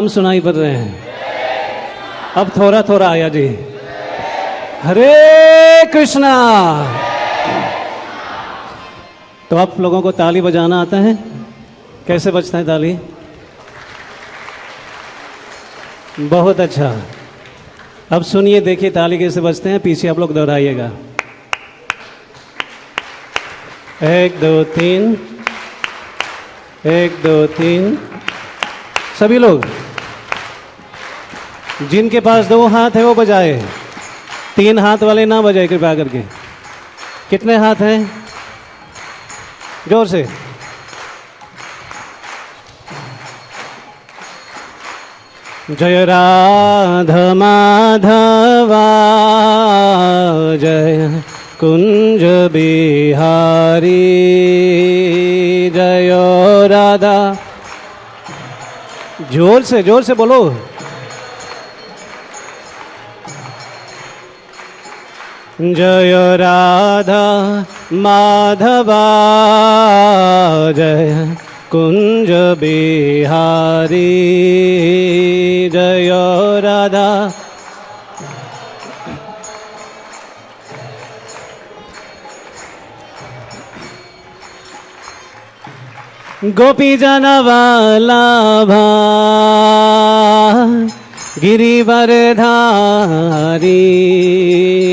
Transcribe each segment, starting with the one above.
हम सुनाई पड़ रहे हैं। अब थोड़ा थोड़ा आया जी। हरे कृष्णा। तो आप लोगों को ताली बजाना आता है? कैसे बजता है ताली? बहुत अच्छा। अब सुनिए, देखिए ताली कैसे बजते हैं। पीछे आप लोग दोहराइएगा। 1 2 3, 1 2 3। सभी लोग जिनके पास 2 हाथ है वो बजाए, 3 हाथ वाले ना बजाए कृपया करके। कितने हाथ हैं? जोर से। जय राधा माधवा जय कुंज बिहारी जय राधा। जोर से बोलो। जय राधा माधवा जय कुंज बिहारी जय राधा। गोपी जनवल्लभा गिरिवर धारी।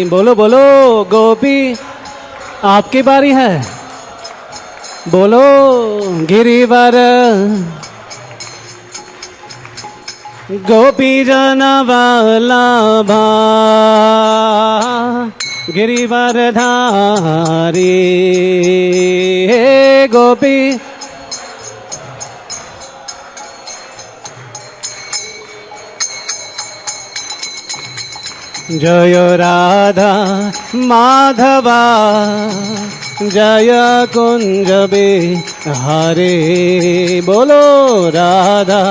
बोलो बोलो गोपी, आपकी बारी है। बोलो गिरिवर। गोपी जनवल्लभा गिरिवर धारी। हे गोपी जय राधा माधवा जय कुंज बिहारी। बोलो राधा।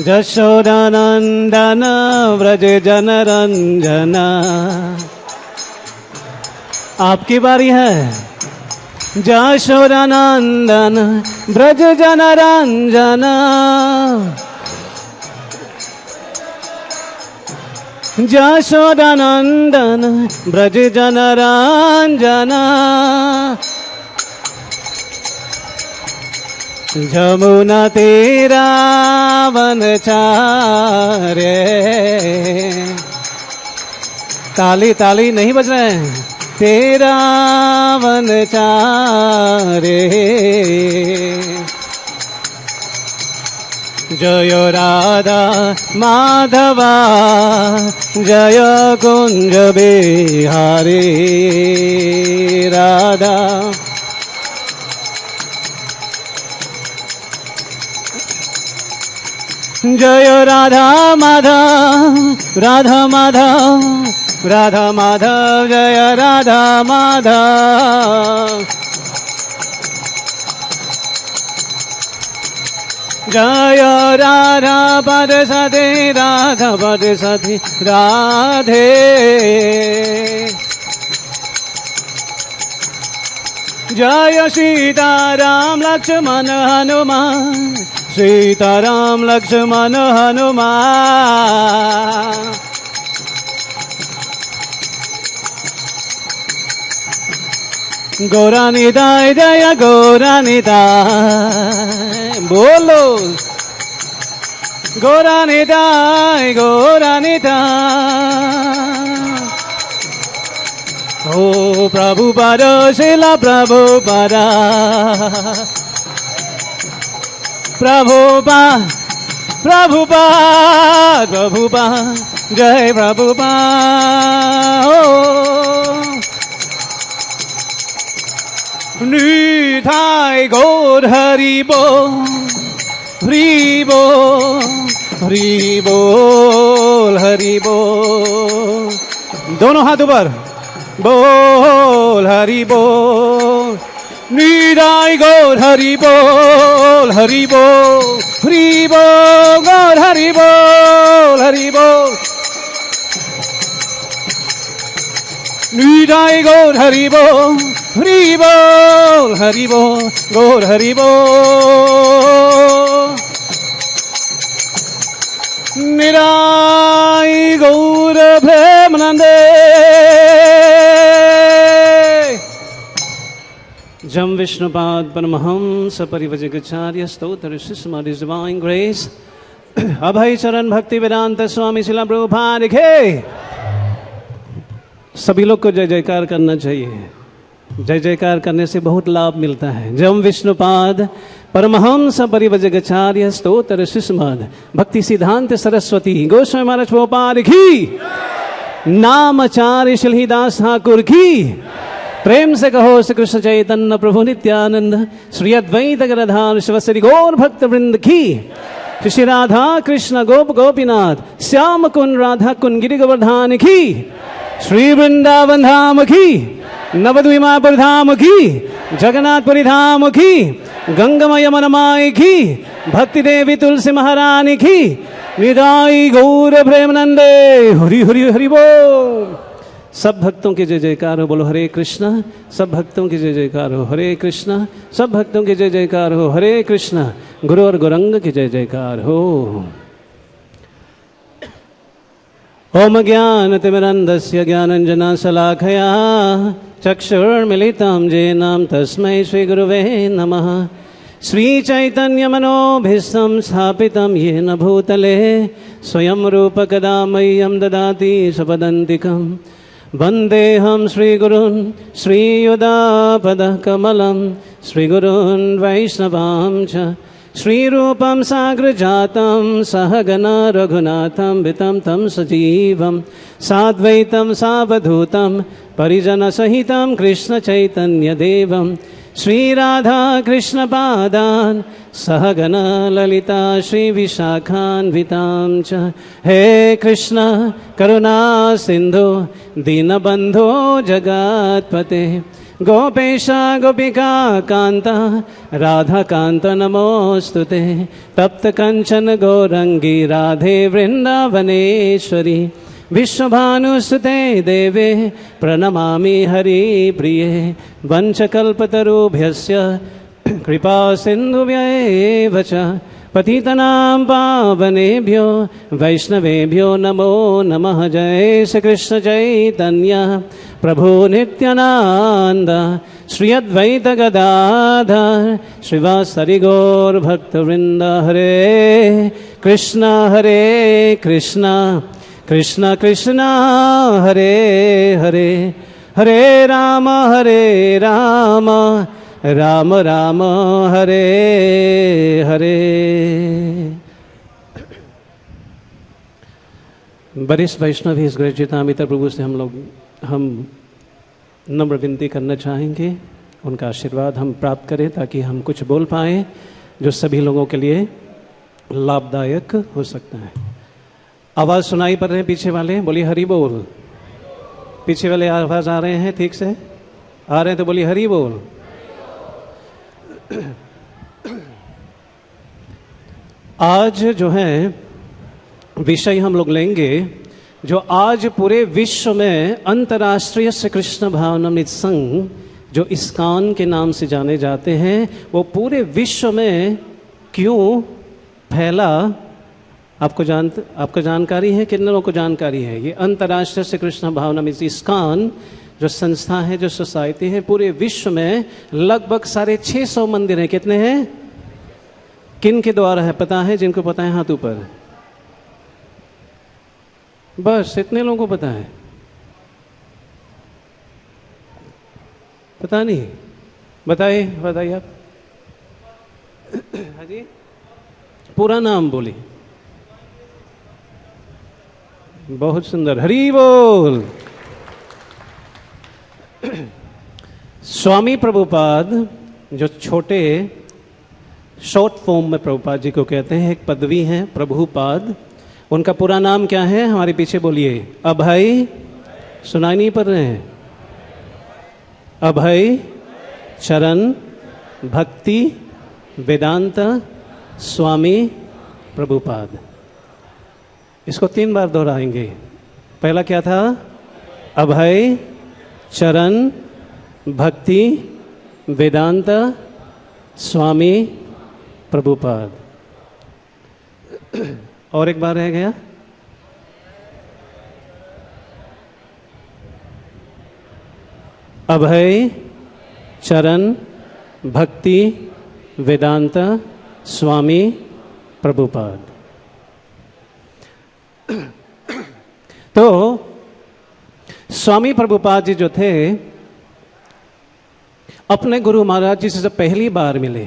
जशोदानंदन व्रज जनरंजन। आपकी बारी है। जशोदानंदन ब्रज जनरंजन। जशोदानंदन ब्रज जनरंजन। जमुना तेरा वनचारे। ताली ताली नहीं बज रहे हैं। तेरा वनचारे जय राधा माधवा जय कुंज बिहारी राधा। जय राधा माधव राधा माधव राधा माधव जय राधा माधव। जय राधा पद सती राधा पद सती राधे। जय सीताराम लक्ष्मण हनुमान सीताराम लक्ष्मण हनुमान। गौरानिताय जय गौरानिताय। बोलो गौरानिताय गौरानिताय। ओ प्रभुपाद शिला प्रभुपाद प्रभुपाद प्रभुपाद प्रभुपाद जय प्रभुपाद। ओ निताय गौर हरि बोल हरि बोल हरि बोल हरि बोल। दोनों हाथ ऊपर। बोल हरि बोल। निताय गौर हरि बोल हरि बोल हरि बोल गौर हरि बोल हरि बोल। निताई गौर हरि बोल, हरि बोल, हरि बोल, गौर हरि बोल। निराई गौर प्रेमानंदे। जम विष्णुपाद परमहंस परिव्रजकाचार्य स्तोत्र शिष्मा डिवाइन ग्रेस अभय चरण भक्ति वेदांत स्वामी शिला प्रभुपाद के। सभी लोग को जय जयकार करना चाहिए। जय जयकार करने से बहुत लाभ मिलता है। जम विष्णुपाद परमहंस परिव्रजकाचार्य स्तोत्र शिष्माद भक्ति सिद्धांत सरस्वती गोस्वामी महाराज प्रभुपाद की। नामाचार्य शिलदास ठाकुर की। प्रेम से कहो श्री कृष्ण चैतन्य प्रभु नित्यानंद श्री अद्वैत गदाधर शिवश्री गौर भक्त वृंद की। श्री राधा कृष्ण गोप गोपीनाथ श्याम कुंड राधा कुंड गिरि गोवर्धन की। श्री वृंदावन धाम की। नवद्वीमापुर धाम की। जगन्नाथपुरी धाम की। गंगमय यमुनामाई की। भक्ति देवी तुलसी महारानी की। निताई गौर प्रेमानंदे। हरि हरि हरि बोल। सब भक्तों के जय जयकार हो। बोलो हरे कृष्णा। सब भक्तों की जय जयकार हो। हरे कृष्णा। सब भक्तों की जय जयकार हो। हरे कृष्णा। गुरु और गौरंग की जय जयकार हो। ओम ज्ञान तिमिरंधस्य ज्ञानंजनशलाखया चक्षुर्मिलितं येन तस्मै श्री गुरुवे नमः। श्री चैतन्य मनोभीष्टं स्थापितं येन भूतले स्वयं रूप कदा मह्यं ददाति स्वपदान्तिकम्। वन्देऽहं श्रीगुरून् श्रीयुतापदकमलं श्रीगुरून् वैष्णवां च श्रीरूपं साग्रजातं सहगना रघुनाथं वितं तं सजीवं साद्वैतं सावधूतं परिजनसहितं कृष्णचैतन्यदेवं श्रीराधा कृष्णपादान् सहगना ललिता श्रीविशाखान्वितां च। हे कृष्ण करुणा सिन्धो दीनबन्धो जगत्पते गोपेश गोपिका कान्ता राधाकान्त नमोऽस्तुते। तप्त कंचन गौरंगी राधे वृन्दावनेश्वरी विश्वभानुसुते देवे प्रणमामि हरिप्रिये। वंशकल्पतरुभ्यस्य कृपा सिन्धुभ्यैव च पतितनां पावनेभ्यो वैष्णवेभ्यो नमो नमः। जय श्री कृष्ण चैतन्य प्रभु नित्यानंद श्री अद्वैत गदाधर श्रीवासरि गौर भक्तवृंद। हरे कृष्ण कृष्ण कृष्ण हरे हरे हरे राम राम राम हरे हरे। वरिष्ठ वैष्णव इस ग्रेजितामितर प्रभु से हम नम्र विनती करना चाहेंगे उनका आशीर्वाद हम प्राप्त करें ताकि हम कुछ बोल पाएँ जो सभी लोगों के लिए लाभदायक हो सकता है। आवाज़ सुनाई पड़ रहे हैं पीछे वाले? बोलिए हरि बोल। पीछे वाले आवाज़ आ रहे हैं ठीक से? आ रहे हैं तो बोलिए हरि बोल। आज जो है विषय हम लोग लेंगे जो आज पूरे विश्व में अंतर्राष्ट्रीय श्री कृष्ण भावनामृत संघ जो इस्कॉन के नाम से जाने जाते हैं वो पूरे विश्व में क्यों फैला। आपको जानकारी है? कितने लोगों को जानकारी है? ये अंतर्राष्ट्रीय श्री कृष्ण भावनामृत इस्कॉन जो संस्था है जो सोसाइटी है पूरे विश्व में लगभग 650 मंदिर हैं। कितने हैं? किन के द्वारा है पता है? जिनको पता है हाथ ऊपर। बस इतने लोगों को पता है? पता नहीं? बताइए आप। हाँ जी पूरा नाम बोलिए। बहुत सुंदर। हरि बोल। स्वामी प्रभुपाद जो छोटे शॉर्ट फॉर्म में प्रभुपाद जी को कहते हैं, एक पदवी है प्रभुपाद। उनका पूरा नाम क्या है? हमारे पीछे बोलिए। अभय, सुनाई नहीं पड़ रहे हैं? अभय चरण भक्ति वेदांत स्वामी प्रभुपाद। इसको 3 बार दोहराएंगे। पहला क्या था? अभय चरण भक्ति वेदांत स्वामी प्रभुपाद। और एक बार रह गया, अभय चरण भक्ति वेदांत स्वामी प्रभुपाद। तो स्वामी प्रभुपाद जी जो थे, अपने गुरु महाराज जी से जब पहली बार मिले,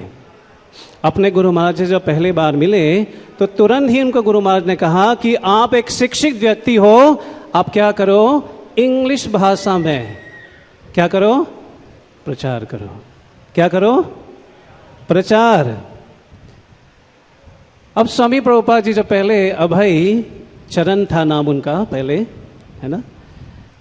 अपने गुरु महाराज जी जब पहली बार मिले तो तुरंत ही उनको गुरु महाराज ने कहा कि आप एक शिक्षित व्यक्ति हो, आप क्या करो, इंग्लिश भाषा में क्या करो, प्रचार करो। क्या करो, प्रचार। अब स्वामी प्रभुपाद जी जब पहले, अभय चरण था नाम उनका पहले, है ना,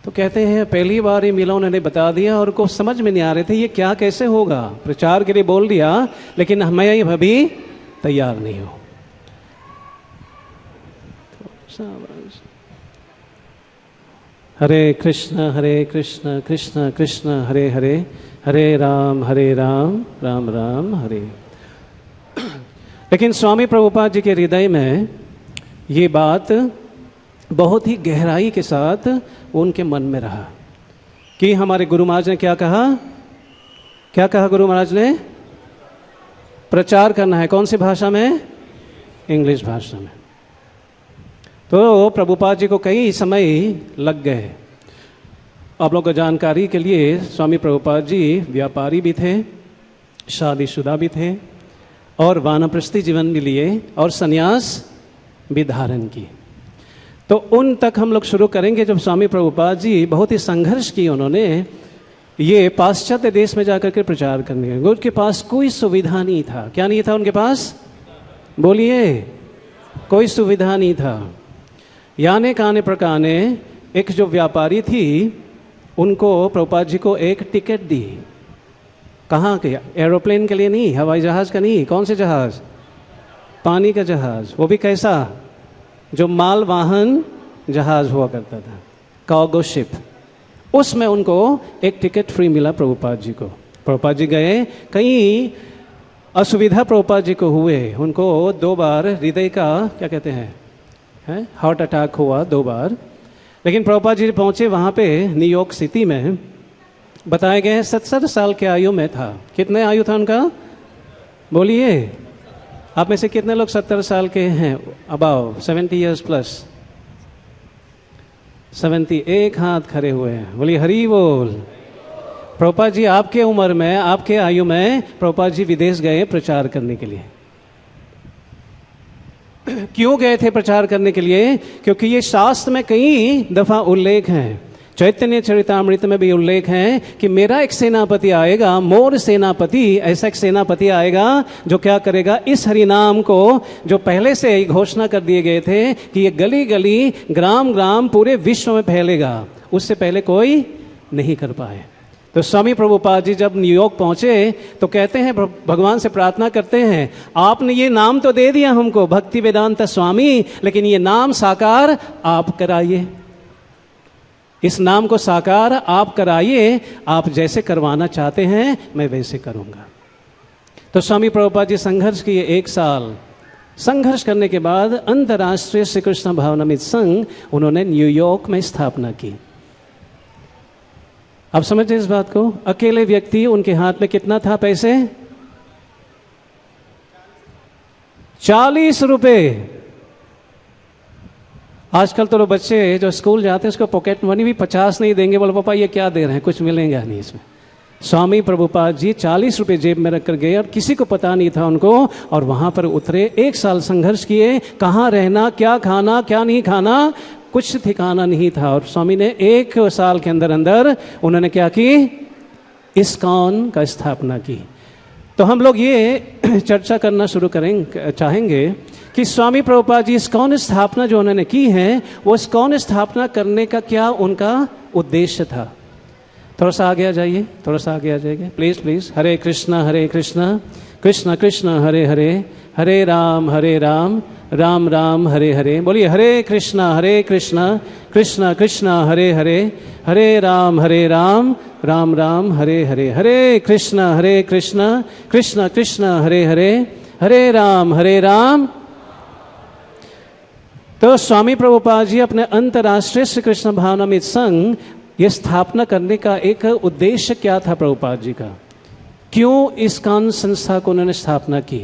तो कहते हैं पहली बार ही मिला, उन्होंने बता दिया और को समझ में नहीं आ रहे थे ये क्या कैसे होगा, प्रचार के लिए बोल दिया लेकिन मैं अभी तैयार नहीं हूं। हरे कृष्ण कृष्ण कृष्ण हरे हरे, हरे राम राम राम हरे। लेकिन स्वामी प्रभुपाद जी के हृदय में ये बात बहुत ही गहराई के साथ उनके मन में रहा कि हमारे गुरु महाराज ने क्या कहा, क्या कहा गुरु महाराज ने, प्रचार करना है। कौन सी भाषा में, इंग्लिश भाषा में। तो प्रभुपाद जी को कई समय लग गए। आप लोगों को जानकारी के लिए स्वामी प्रभुपाद जी व्यापारी भी थे, शादीशुदा भी थे और वानप्रस्थी जीवन भी लिए और संन्यास भी धारण की। तो उन तक हम लोग शुरू करेंगे जब स्वामी प्रभुपाद जी बहुत ही संघर्ष किए उन्होंने ये पाश्चात्य देश में जाकर के प्रचार करने के। उनके पास कोई सुविधा नहीं था। क्या नहीं था उनके पास, बोलिए, कोई सुविधा नहीं था। याने काने प्रकाने एक जो व्यापारी थी उनको प्रभुपाद जी को एक टिकट दी। कहाँ के, एरोप्लेन के लिए नहीं, हवाई जहाज का नहीं, कौन से जहाज, पानी का जहाज, वो भी कैसा, जो माल वाहन जहाज हुआ करता था, कार्गो शिप, उसमें उनको एक टिकट फ्री मिला प्रभुपाद जी को। प्रभुपाद जी गए, कई असुविधा प्रभुपाद जी को हुए, उनको 2 बार हृदय का क्या कहते हैं, हार्ट अटैक हुआ 2 बार। लेकिन प्रभुपाद जी पहुंचे वहाँ पे न्यूयॉर्क सिटी में, बताए गए 70 साल के आयु में था। कितने आयु था उनका, बोलिए, आप में से कितने लोग 70 साल के हैं, अबाव 70 ईयर्स प्लस, 70, एक हाथ खड़े हुए हैं, बोलिए हरि बोल। प्रभुपाद जी आपके उम्र में, आपके आयु में प्रभुपाद जी विदेश गए प्रचार करने के लिए। क्यों गए थे प्रचार करने के लिए, क्योंकि ये शास्त्र में कई दफा उल्लेख है, चैतन्य चरितामृत में भी उल्लेख है कि मेरा एक सेनापति आएगा, मोर सेनापति, ऐसा एक सेनापति आएगा जो क्या करेगा, इस हरिनाम को जो पहले से ही घोषणा कर दिए गए थे कि ये गली गली ग्राम ग्राम पूरे विश्व में फैलेगा, उससे पहले कोई नहीं कर पाए। तो स्वामी प्रभुपाद जी जब न्यूयॉर्क पहुंचे तो कहते हैं, भगवान से प्रार्थना करते हैं, आपने ये नाम तो दे दिया हमको भक्ति वेदांत स्वामी, लेकिन ये नाम साकार आप कराइए, इस नाम को साकार आप कराइए, आप जैसे करवाना चाहते हैं मैं वैसे करूंगा। तो स्वामी प्रभुपाद जी संघर्ष किए, 1 साल संघर्ष करने के बाद अंतर्राष्ट्रीय श्री कृष्ण भावनामृत संघ उन्होंने न्यूयॉर्क में स्थापना की। आप समझते इस बात को, अकेले व्यक्ति, उनके हाथ में कितना था पैसे, 40 रुपए। आजकल तो लोग बच्चे जो स्कूल जाते हैं उसको पॉकेट मनी भी 50 नहीं देंगे, बोले पापा ये क्या दे रहे हैं, कुछ मिलेगा नहीं इसमें। स्वामी प्रभुपाद जी 40 रुपए जेब में रख कर गए और किसी को पता नहीं था उनको, और वहां पर उतरे, 1 साल संघर्ष किए, कहाँ रहना, क्या खाना, क्या नहीं खाना, कुछ ठिकाना नहीं था। और स्वामी ने 1 साल के अंदर अंदर उन्होंने क्या की, इस्कॉन का स्थापना की। तो हम लोग ये चर्चा करना शुरू चाहेंगे कि स्वामी प्रभुपाद जी इस्कॉन स्थापना जो उन्होंने की है, वो इस्कॉन स्थापना करने का क्या उनका उद्देश्य था। थोड़ा सा आगे आ जाइए, थोड़ा सा आगे आ जाइए प्लीज प्लीज। हरे कृष्णा कृष्ण कृष्ण हरे हरे, हरे राम राम राम हरे हरे। बोलिए हरे कृष्णा कृष्ण कृष्ण हरे हरे, हरे राम राम राम हरे हरे। हरे कृष्ण कृष्ण कृष्ण हरे हरे, हरे राम। तो स्वामी प्रभुपाद जी अपने अंतर्राष्ट्रीय श्री कृष्ण भावनामृत संघ ये स्थापना करने का एक उद्देश्य क्या था प्रभुपाद जी का? क्यों इस्कॉन संस्था को उन्होंने स्थापना की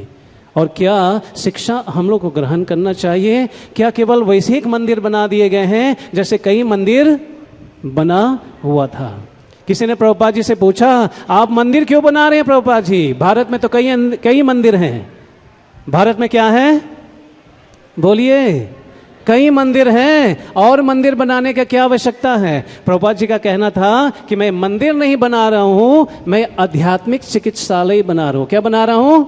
और क्या शिक्षा हम लोग को ग्रहण करना चाहिए? क्या केवल वैसे एक मंदिर बना दिए गए हैं जैसे कई मंदिर बना हुआ था? किसी ने प्रभुपाद जी से पूछा, आप मंदिर क्यों बना रहे हैं प्रभुपाद जी? भारत में तो कई मंदिर हैं। भारत में क्या है? बोलिए, कई मंदिर हैं और मंदिर बनाने का क्या आवश्यकता है? प्रभुपाद जी का कहना था कि मैं मंदिर नहीं बना रहा हूं, मैं आध्यात्मिक चिकित्सालय बना रहा हूं। क्या बना रहा हूं?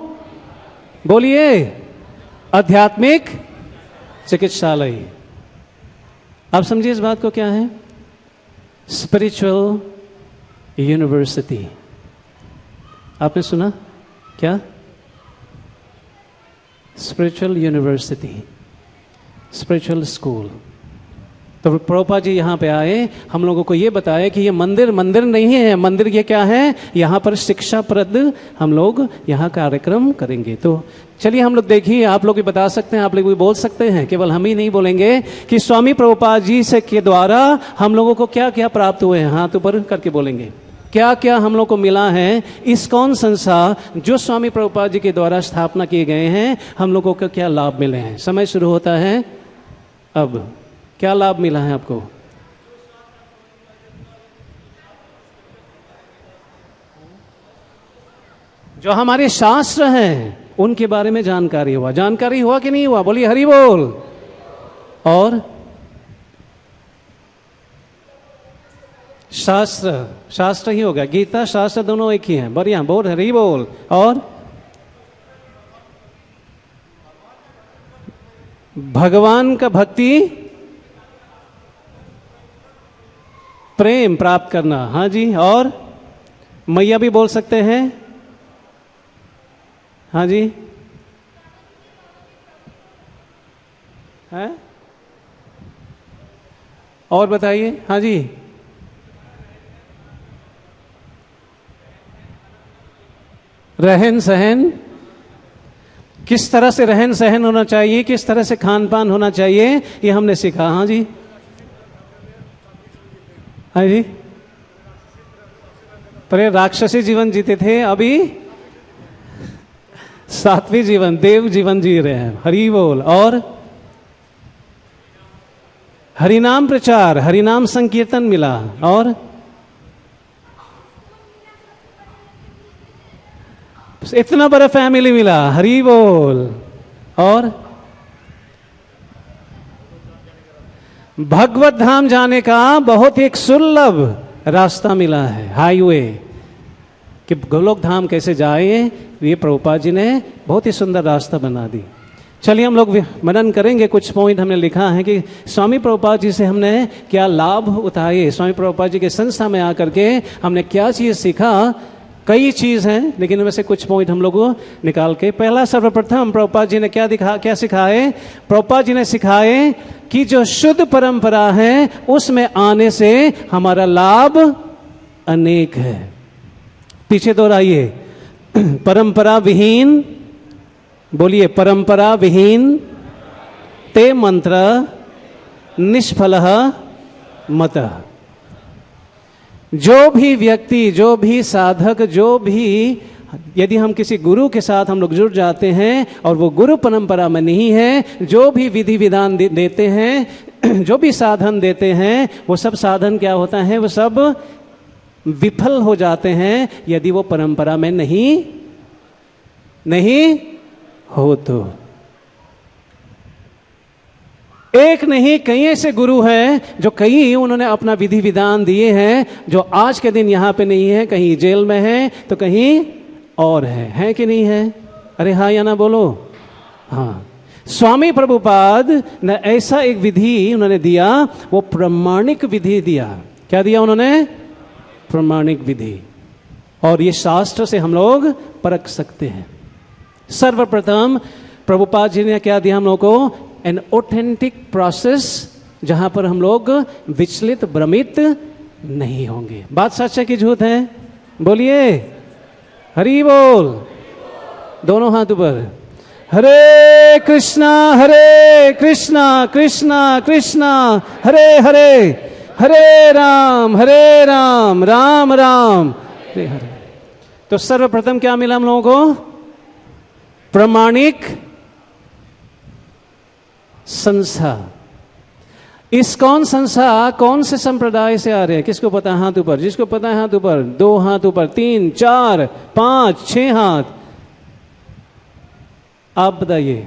बोलिए, आध्यात्मिक चिकित्सालय। आप समझिए इस बात को क्या है? Spiritual university. आपने सुना क्या? Spiritual university, spiritual school. तो प्रभुपाद जी यहाँ पे आए, हम लोगों को ये बताया कि ये मंदिर नहीं है। मंदिर ये क्या है? यहाँ पर शिक्षाप्रद हम लोग यहाँ कार्यक्रम करेंगे। तो चलिए हम लोग देखिए, आप लोग भी बता सकते हैं, आप लोग भी बोल सकते हैं, केवल हम ही नहीं बोलेंगे कि स्वामी प्रभुपाद जी से के द्वारा हम लोगों को क्या क्या प्राप्त हुए हैं। हाथ ऊपर करके बोलेंगे क्या क्या हम लोग को मिला है। इस्कॉन संस्था जो स्वामी प्रभुपाद जी के द्वारा स्थापना किए गए हैं, हम लोगों को क्या लाभ मिले हैं। समय शुरू होता है अब। क्या लाभ मिला है आपको? जो हमारे शास्त्र हैं उनके बारे में जानकारी हुआ कि नहीं हुआ? बोलिए हरि बोल। और शास्त्र ही होगा, गीता शास्त्र दोनों एक ही हैं। बढ़िया, बोल हरि बोल। और भगवान का भक्ति प्रेम प्राप्त करना। हाँ जी। और मैया भी बोल सकते हैं। हाँ जी, है? और बताइए। हाँ जी, रहन सहन, किस तरह से रहन सहन होना चाहिए, किस तरह से खान पान होना चाहिए, ये हमने सीखा। हाँ जी, हाँ जी। पहले राक्षसी जीवन जीते थे, अभी सात्विक जीवन, देव जीवन जी रहे हैं। हरि बोल। और हरिनाम प्रचार, हरिनाम संकीर्तन मिला। और इतना बड़ा फैमिली मिला। हरि बोल। और भगवत धाम जाने का बहुत एक सुलभ रास्ता मिला है, हाईवे, कि गोलोक धाम कैसे जाए। ये प्रभुपाद जी ने बहुत ही सुंदर रास्ता बना दी। चलिए हम लोग मनन करेंगे। कुछ पॉइंट हमने लिखा है कि स्वामी प्रभुपाद जी से हमने क्या लाभ उठाए, स्वामी प्रभुपाद जी के संस्था में आकर के हमने क्या चीज़ सीखा। कई चीज़ हैं, लेकिन उनमें से कुछ पॉइंट हम लोग निकाल के, पहला सर्वप्रथम प्रभुपाद जी ने क्या सिखाए? प्रभुपाद जी ने सिखाए कि जो शुद्ध परंपरा है उसमें आने से हमारा लाभ अनेक है। पीछे दोहराइए, परंपरा विहीन, बोलिए परंपरा विहीन ते मंत्र निष्फलः मतः। जो भी व्यक्ति, जो भी साधक, जो भी, यदि हम किसी गुरु के साथ हम लोग जुड़ जाते हैं और वो गुरु परंपरा में नहीं है, जो भी विधि विधान देते हैं, जो भी साधन देते हैं, वो सब साधन क्या होता है? वो सब विफल हो जाते हैं यदि वो परंपरा में नहीं हो। तो एक नहीं, कई ऐसे गुरु हैं जो उन्होंने अपना विधि विधान दिए हैं, जो आज के दिन यहाँ पे नहीं है, कहीं जेल में है तो कहीं और है कि नहीं है? अरे हाँ या ना बोलो। हाँ, स्वामी प्रभुपाद ने ऐसा एक विधि उन्होंने दिया, वो प्रमाणिक विधि दिया। क्या दिया उन्होंने? प्रमाणिक विधि। और ये शास्त्र से हम लोग परख सकते हैं। सर्वप्रथम प्रभुपाद जी ने क्या दिया हम लोगों को? एन ऑथेंटिक प्रोसेस, जहां पर हम लोग विचलित भ्रमित नहीं होंगे। बात सच है कि झूठ है? बोलिए हरि बोल। दोनों हाथ ऊपर। हरे कृष्णा कृष्णा कृष्णा हरे हरे, हरे राम राम राम हरे हरे। तो सर्वप्रथम क्या मिला हम लोगों को? प्रामाणिक संस्था। इस्कॉन संस्था कौन से संप्रदाय से आ रहे हैं? किसको पता है? हाथ ऊपर। जिसको पता है हाथ ऊपर। 2 हाथ ऊपर, 3, 4, 5, 6 हाथ। आप बताइए।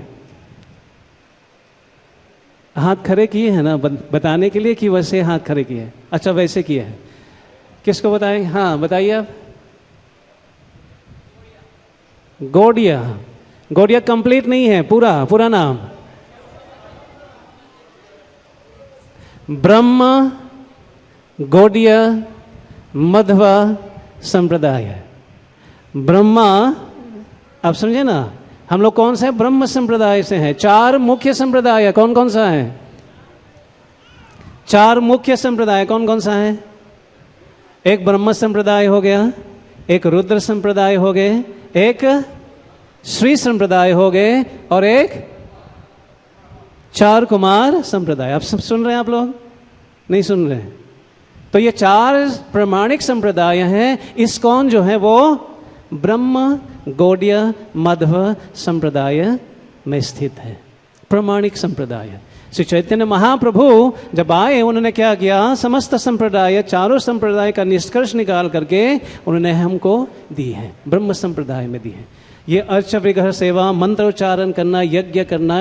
हाथ खड़े किए हैं ना बताने के लिए कि वैसे हाथ खड़े किए हैं? अच्छा, वैसे किए हैं। किसको बताएंगे? हाँ बताइए आप। गौड़िया। गौड़िया कंप्लीट नहीं है, पूरा नाम। ब्रह्म गौड़िया मध्वा संप्रदाय। ब्रह्मा, आप समझे ना, हम लोग कौन से ब्रह्म संप्रदाय से हैं। 4 मुख्य संप्रदाय कौन कौन सा है? 4 मुख्य संप्रदाय कौन कौन सा है? एक ब्रह्म संप्रदाय हो गया, एक रुद्र संप्रदाय हो गए, एक श्री संप्रदाय हो गए, और एक 4 कुमार संप्रदाय। आप सब सुन रहे हैं? आप लोग नहीं सुन रहे हैं? तो ये 4 प्रामाणिक संप्रदाय हैं। इस्कॉन जो है वो ब्रह्म गौड़ीय मध्व संप्रदाय में स्थित है, प्रामाणिक संप्रदाय। श्री चैतन्य महाप्रभु जब आए, उन्होंने क्या किया? समस्त संप्रदाय, 4 संप्रदाय का निष्कर्ष निकाल करके उन्होंने हमको दी है, ब्रह्म संप्रदाय में दी है। ये अर्च विग्रह सेवा, मंत्र उच्चारण करना, यज्ञ करना,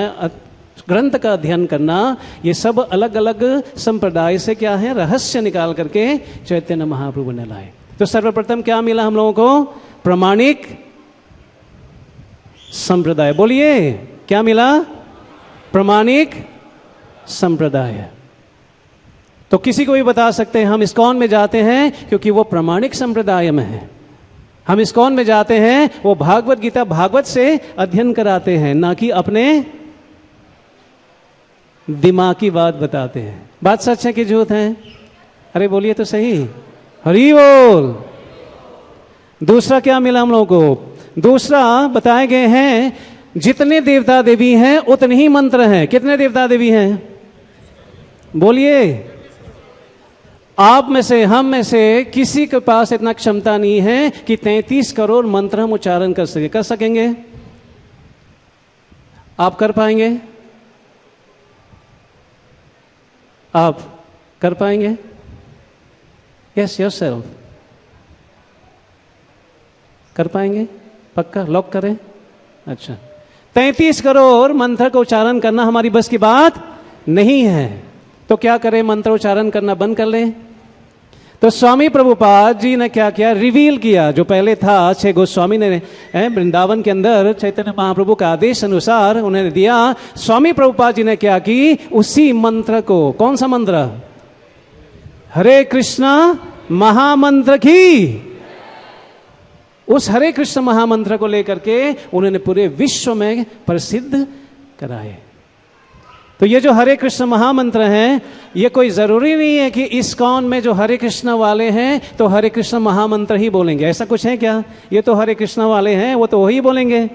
ग्रंथ का अध्ययन करना, ये सब अलग अलग संप्रदाय से क्या है? रहस्य निकाल करके चैतन्य महाप्रभु ने लाए। तो सर्वप्रथम क्या मिला हम लोगों को? प्रामाणिक संप्रदाय। बोलिए क्या मिला? प्रामाणिक संप्रदाय। तो किसी को भी बता सकते हैं हम इस्कॉन में जाते हैं क्योंकि वो प्रामाणिक संप्रदाय में है। हम इस्कॉन में जाते हैं, वो भागवत गीता भागवत से अध्ययन कराते हैं, ना कि अपने दिमाग की बात बताते हैं। बात सच है कि झूठ है? अरे बोलिए तो सही, हरि बोल। दूसरा क्या मिला हम लोगों को? दूसरा बताए गए हैं जितने देवता देवी हैं उतने ही मंत्र हैं। कितने देवता देवी हैं? बोलिए। आप में से, हम में से किसी के पास इतना क्षमता नहीं है कि 33 करोड़ मंत्र हम उच्चारण कर सके। कर सकेंगे? आप कर पाएंगे? आप कर पाएंगे? यस योरसेल्फ कर पाएंगे? पक्का लॉक करें? अच्छा, 33 करोड़ मंत्र का उच्चारण करना हमारी बस की बात नहीं है। तो क्या करें? मंत्र उच्चारण करना बंद कर लें? तो स्वामी प्रभुपाद जी ने क्या किया? रिवील किया। जो पहले था 6 गोस्वामी ने वृंदावन के अंदर चैतन्य महाप्रभु का आदेश अनुसार उन्होंने दिया। स्वामी प्रभुपाद जी ने क्या की? उसी मंत्र को, कौन सा मंत्र? हरे कृष्णा महामंत्र की, उस हरे कृष्ण महामंत्र को लेकर के उन्होंने पूरे विश्व में प्रसिद्ध कराए। तो ये जो हरे कृष्ण महामंत्र हैं, ये कोई जरूरी नहीं है कि इस्कॉन में जो हरे कृष्ण वाले हैं तो हरे कृष्ण महामंत्र ही बोलेंगे। ऐसा कुछ है क्या? ये तो हरे कृष्ण वाले हैं, वो तो वही बोलेंगे।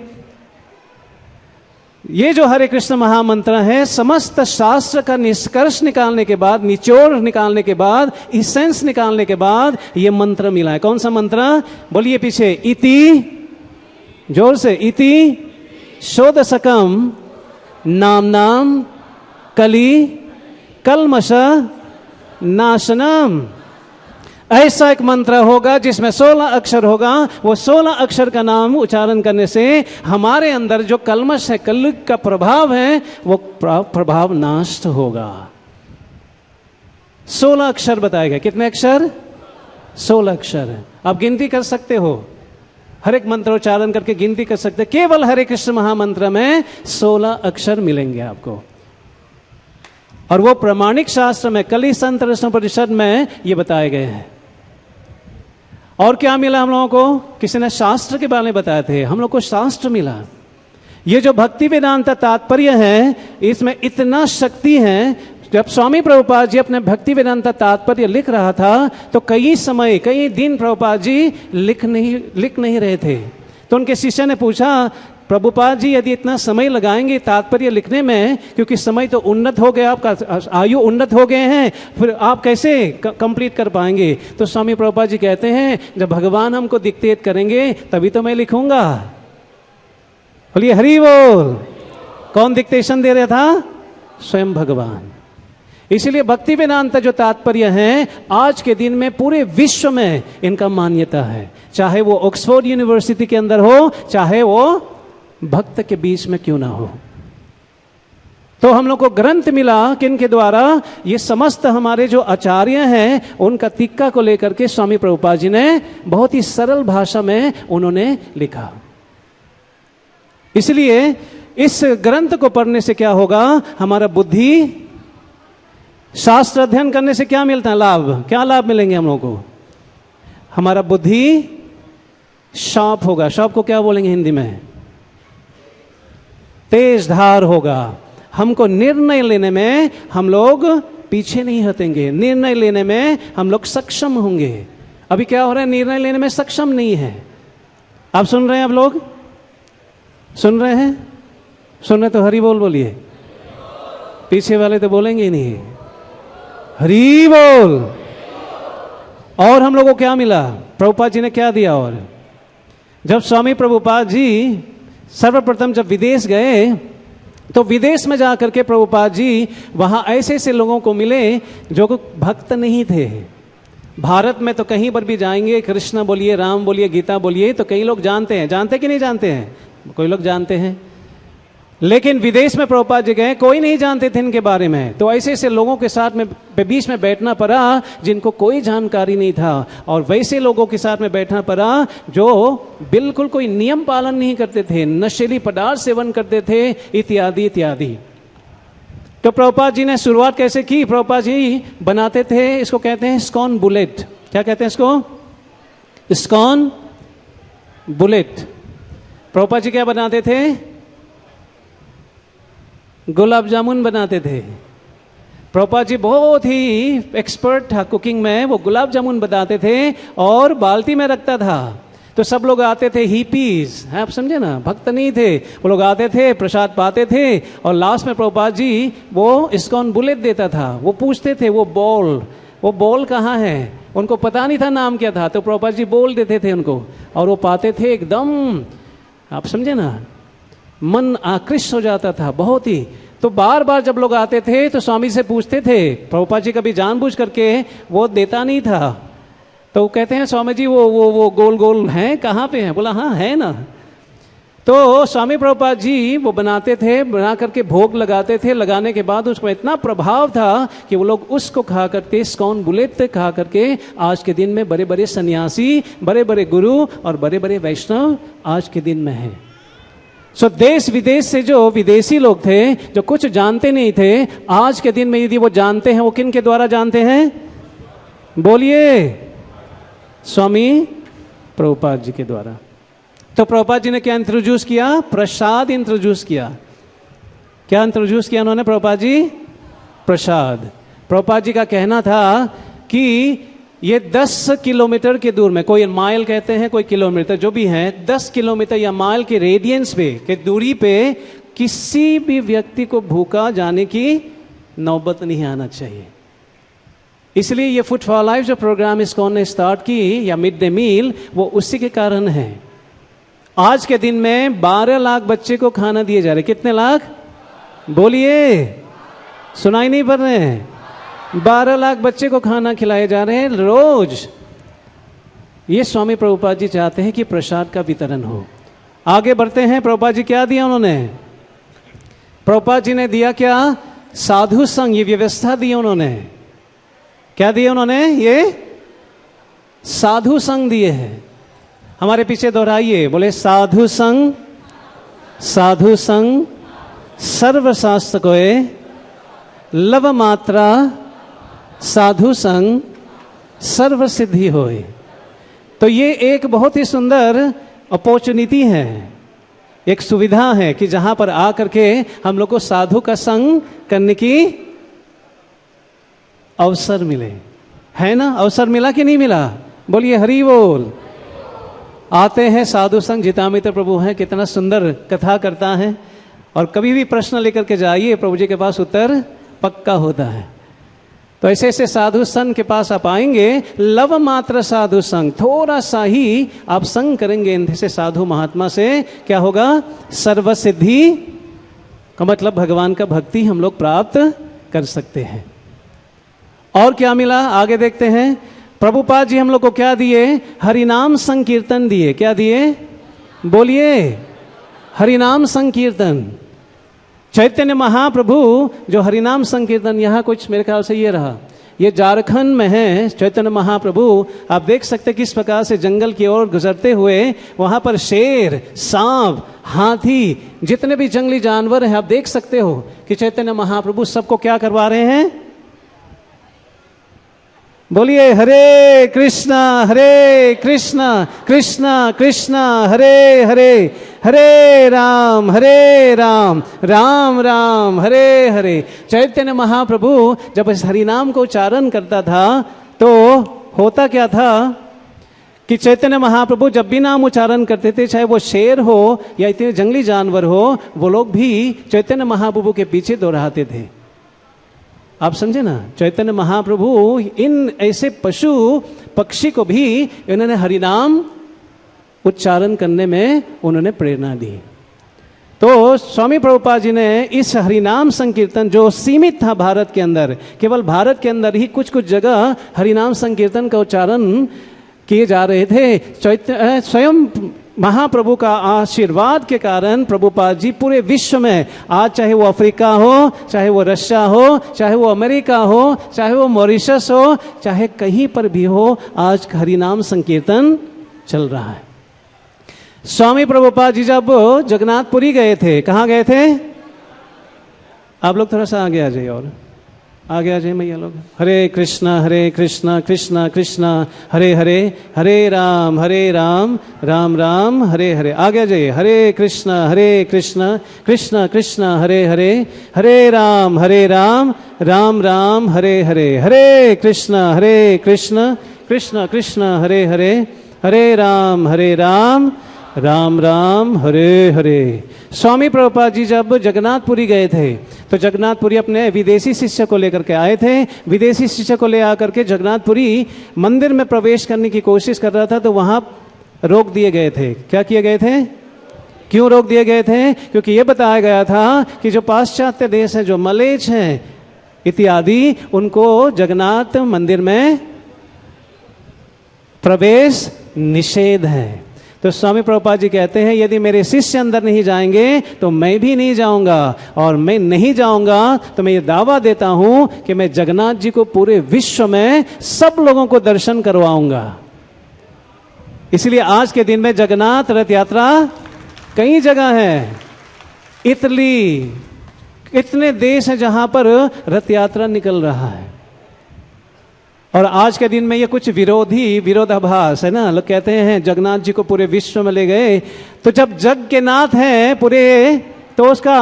ये जो हरे कृष्ण महामंत्र है, समस्त शास्त्र का निष्कर्ष निकालने के बाद, निचोड़ निकालने के बाद, इसेंस निकालने के बाद ये मंत्र मिला है। कौन सा मंत्र? बोलिए पीछे। इति, जोर से, इति शोधसकम नाम कली कलमश नाशनम। ऐसा एक मंत्र होगा जिसमें 16 अक्षर होगा। वो 16 अक्षर का नाम उच्चारण करने से हमारे अंदर जो कलमश है, कलयुग का प्रभाव है, वो प्रभाव नाश होगा। 16 अक्षर बताए गए। कितने अक्षर? 16 अक्षर। आप गिनती कर सकते हो, हर एक मंत्र उच्चारण करके गिनती कर सकते। केवल हरे कृष्ण महामंत्र में 16 अक्षर मिलेंगे आपको, और वो प्रामाणिक शास्त्र में, कली संत परिषद में ये बताए गए हैं। और क्या मिला हम लोगों को? किसी ने शास्त्र के बारे में बताए थे, हम लोग को शास्त्र मिला। ये जो भक्ति वेदांत तात्पर्य है, इसमें इतना शक्ति है। जब स्वामी प्रभुपाद जी अपने भक्ति वेदांत तात्पर्य लिख रहा था तो कई समय, कई दिन प्रभुपाद जी लिख नहीं रहे थे। तो उनके शिष्य ने पूछा, प्रभुपाद जी यदि इतना समय लगाएंगे तात्पर्य लिखने में, क्योंकि समय तो उन्नत हो गया, आपका आयु उन्नत हो गए हैं, फिर आप कैसे कंप्लीट कर पाएंगे? तो स्वामी प्रभुपाद जी कहते हैं, जब भगवान हमको डिक्टेट करेंगे तभी तो मैं लिखूंगा। बोलिए हरि बोल। कौन डिक्टेशन दे रहा था? स्वयं भगवान। इसीलिए भक्ति वेदांत जो तात्पर्य है, आज के दिन में पूरे विश्व में इनका मान्यता है, चाहे वो ऑक्सफोर्ड यूनिवर्सिटी के अंदर हो, चाहे वो भक्त के बीच में क्यों ना हो। तो हम लोग को ग्रंथ मिला किनके द्वारा? ये समस्त हमारे जो आचार्य हैं उनका टीका को लेकर के स्वामी प्रभुपाद जी ने बहुत ही सरल भाषा में उन्होंने लिखा। इसलिए इस ग्रंथ को पढ़ने से क्या होगा? हमारा बुद्धि, शास्त्र अध्ययन करने से क्या मिलता है लाभ? क्या लाभ मिलेंगे हम लोग को? हमारा बुद्धि शार्प होगा। शार्प को क्या बोलेंगे हिंदी में? तेज धार होगा। हमको निर्णय लेने में हम लोग पीछे नहीं हटेंगे, निर्णय लेने में हम लोग सक्षम होंगे। अभी क्या हो रहा है? निर्णय लेने में सक्षम नहीं है। आप सुन रहे हैं? आप लोग सुन रहे हैं? सुन रहे तो हरि बोल बोलिए। पीछे वाले तो बोलेंगे ही नहीं, हरि बोल। और हम लोगों को क्या मिला? प्रभुपाद जी ने क्या दिया? और जब स्वामी प्रभुपाद जी सर्वप्रथम जब विदेश गए तो विदेश में जाकर के प्रभुपाद जी वहां ऐसे ऐसे लोगों को मिले जो भक्त नहीं थे। भारत में तो कहीं पर भी जाएंगे, कृष्ण बोलिए, राम बोलिए, गीता बोलिए, तो कई लोग जानते हैं। जानते कि नहीं जानते हैं? कोई लोग जानते हैं। लेकिन विदेश में प्रभुपाद जी गए, कोई नहीं जानते थे इनके बारे में। तो ऐसे ऐसे लोगों के साथ में बीच में बैठना पड़ा जिनको कोई जानकारी नहीं था, और वैसे लोगों के साथ में बैठना पड़ा जो बिल्कुल कोई नियम पालन नहीं करते थे, नशीली पदार्थ सेवन करते थे, इत्यादि इत्यादि। तो प्रभुपाद जी ने शुरुआत कैसे की? प्रभुपाद जी बनाते थे, इसको कहते हैं स्कॉन बुलेट। क्या कहते हैं इसको? स्कॉन बुलेट। प्रभुपाद जी क्या बनाते थे? गुलाब जामुन बनाते थे। प्रभुपाद जी बहुत ही एक्सपर्ट था कुकिंग में। वो गुलाब जामुन बनाते थे और बाल्टी में रखता था। तो सब लोग आते थे, हिपीज है, आप समझे ना, भक्त नहीं थे, वो लोग आते थे, प्रसाद पाते थे, और लास्ट में प्रभुपाद जी वो इस्कॉन बुलेट देता था। वो पूछते थे वो बॉल कहाँ है? उनको पता नहीं था नाम क्या था, तो प्रभुपाद जी बोल देते थे उनको, और वो पाते थे एकदम, आप समझे ना, मन आकृष्ट हो जाता था बहुत ही। तो बार बार जब लोग आते थे तो स्वामी से पूछते थे। प्रभुपाद जी कभी जानबूझ करके वो देता नहीं था। तो वो कहते हैं, स्वामी जी वो गोल गोल हैं, कहाँ पे हैं? बोला हाँ है ना। तो स्वामी प्रभुपाद जी वो बनाते थे, बना करके भोग लगाते थे। लगाने के बाद उसमें इतना प्रभाव था कि वो लोग उसको खा करके, स्कॉन बुलेट खा करके आज के दिन में बड़े बड़े सन्यासी, बड़े बड़े गुरु और बड़े बड़े वैष्णव आज के दिन में हैं। सो देश विदेश से जो विदेशी लोग थे, जो कुछ जानते नहीं थे, आज के दिन में यदि वो जानते हैं, वो किन के द्वारा जानते हैं? बोलिए, स्वामी प्रभुपाद जी के द्वारा। तो प्रभुपाद जी ने क्या इंट्रोड्यूस किया? प्रसाद इंट्रोड्यूस किया। क्या इंट्रोड्यूस किया उन्होंने प्रभुपाद जी? प्रसाद। प्रभुपाद जी का कहना था कि ये 10 किलोमीटर के दूर में, कोई माइल कहते हैं, कोई किलोमीटर, जो भी है, 10 किलोमीटर या माइल के रेडियंस पे, के दूरी पे किसी भी व्यक्ति को भूखा जाने की नौबत नहीं आना चाहिए। इसलिए ये फूड फॉर लाइफ जो प्रोग्राम इस्कॉन ने स्टार्ट की, या मिड डे मील, वो उसी के कारण है। आज के दिन में 12 लाख बच्चे को खाना दिए जा रहे। कितने लाख? बोलिए, सुनाई नहीं पड़ रहे हैं? 12 लाख बच्चे को खाना खिलाए जा रहे हैं रोज। ये स्वामी प्रभुपाद जी चाहते हैं कि प्रसाद का वितरण हो। आगे बढ़ते हैं। प्रभुपाद जी क्या दिया उन्होंने? प्रभुपाद जी ने दिया क्या? साधु संघ, ये व्यवस्था दी उन्होंने। क्या दिया उन्होंने? ये साधु संघ दिए हैं। हमारे पीछे दोहराइए, बोले साधु संघ, साधु संघ सर्वशास्त्र कोय, लव मात्रा साधु संग सर्व सिद्धि होए। तो ये एक बहुत ही सुंदर अपॉर्चुनिटी है एक सुविधा है कि जहां पर आ करके हम लोग को साधु का संग करने की अवसर मिले, है ना? अवसर मिला कि नहीं मिला? बोलिए हरि बोल। आते हैं साधु संग, जितामित्र प्रभु हैं, कितना सुंदर कथा करता है। और कभी भी प्रश्न लेकर के जाइए, प्रभु जी के पास उत्तर पक्का होता है। तो ऐसे ऐसे साधु संग के पास आप आएंगे, लव मात्र साधु संग, थोड़ा सा ही आप संग करेंगे इनसे साधु महात्मा से, क्या होगा? सर्व सिद्धि का मतलब भगवान का भक्ति हम लोग प्राप्त कर सकते हैं। और क्या मिला आगे देखते हैं। प्रभुपाद जी हम लोग को क्या दिए? हरिनाम संकीर्तन दिए। क्या दिए? बोलिए हरिनाम संकीर्तन। चैतन्य महाप्रभु जो हरिनाम संकीर्तन, यहाँ कुछ मेरे ख्याल से ये रहा, ये झारखंड में है। चैतन्य महाप्रभु आप देख सकते किस प्रकार से जंगल की ओर गुजरते हुए वहां पर शेर, सांप, हाथी, जितने भी जंगली जानवर हैं, आप देख सकते हो कि चैतन्य महाप्रभु सबको क्या करवा रहे हैं? बोलिए हरे कृष्णा कृष्णा कृष्णा हरे हरे, हरे राम राम राम हरे हरे। चैतन्य महाप्रभु जब इस हरिनाम को उच्चारण करता था तो होता क्या था कि चैतन्य महाप्रभु जब भी नाम उच्चारण करते थे, चाहे वो शेर हो या इतने जंगली जानवर हो, वो लोग भी चैतन्य महाप्रभु के पीछे दोहराते थे। आप समझे ना? चैतन्य महाप्रभु इन ऐसे पशु पक्षी को भी इन्होंने हरिनाम उच्चारण करने में उन्होंने प्रेरणा दी। तो स्वामी प्रभुपाद जी ने इस हरिनाम संकीर्तन जो सीमित था भारत के अंदर, केवल भारत के अंदर ही कुछ कुछ जगह हरिनाम संकीर्तन का उच्चारण किए जा रहे थे। स्वयं महाप्रभु का आशीर्वाद के कारण प्रभुपाद जी पूरे विश्व में, आज चाहे वो अफ्रीका हो, चाहे वो रशिया हो, चाहे वो अमेरिका हो, चाहे वो मॉरिशस हो, चाहे कहीं पर भी हो, आज हरिनाम संकीर्तन चल रहा है। स्वामी प्रभुपाद जी जब जगन्नाथपुरी गए थे, कहाँ गए थे? आप लोग थोड़ा सा आगे आ जाइए, और आगे आ जाइए मैया लोग। हरे कृष्णा कृष्णा कृष्णा हरे हरे, हरे राम राम राम हरे हरे। आगे आ जाइए। हरे कृष्णा कृष्णा कृष्णा हरे हरे, हरे राम राम राम हरे हरे। हरे कृष्णा कृष्णा कृष्णा हरे हरे, हरे राम राम राम हरे हरे। स्वामी प्रभुपाद जी जब जगन्नाथपुरी गए थे तो जगन्नाथपुरी अपने विदेशी शिष्य को लेकर के आए थे। विदेशी शिष्य को ले आकर के जगन्नाथपुरी मंदिर में प्रवेश करने की कोशिश कर रहा था, तो वहां रोक दिए गए थे। क्या किए गए थे? क्यों रोक दिए गए थे? क्योंकि ये बताया गया था कि जो पाश्चात्य देश है, जो मलेच्छ हैं इत्यादि, उनको जगन्नाथ मंदिर में प्रवेश निषेध है। तो स्वामी प्रभुपाद जी कहते हैं, यदि मेरे शिष्य अंदर नहीं जाएंगे तो मैं भी नहीं जाऊंगा, और मैं नहीं जाऊंगा तो मैं ये दावा देता हूं कि मैं जगन्नाथ जी को पूरे विश्व में सब लोगों को दर्शन करवाऊंगा। इसलिए आज के दिन में जगन्नाथ रथ यात्रा कई जगह है। इटली, इतने देश हैं जहां पर रथ यात्रा निकल रहा है। और आज के दिन में ये कुछ विरोधाभास है ना। लोग कहते हैं जगन्नाथ जी को पूरे विश्व में ले गए, तो जब जग के नाथ हैं पूरे, तो उसका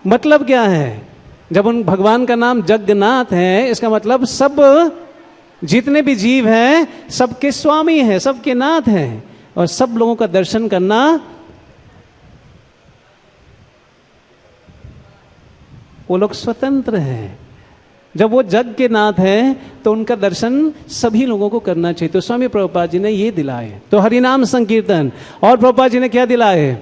मतलब क्या है? जब उन भगवान का नाम जगन्नाथ है, इसका मतलब सब जितने भी जीव हैं सबके स्वामी हैं, सबके नाथ हैं, और सब लोगों का दर्शन करना वो लोग स्वतंत्र हैं। जब वो जग के नाथ हैं तो उनका दर्शन सभी लोगों को करना चाहिए। तो स्वामी प्रभुपाद जी ने ये दिलाए, तो हरिनाम संकीर्तन। और प्रभुपाद जी ने क्या दिलाए?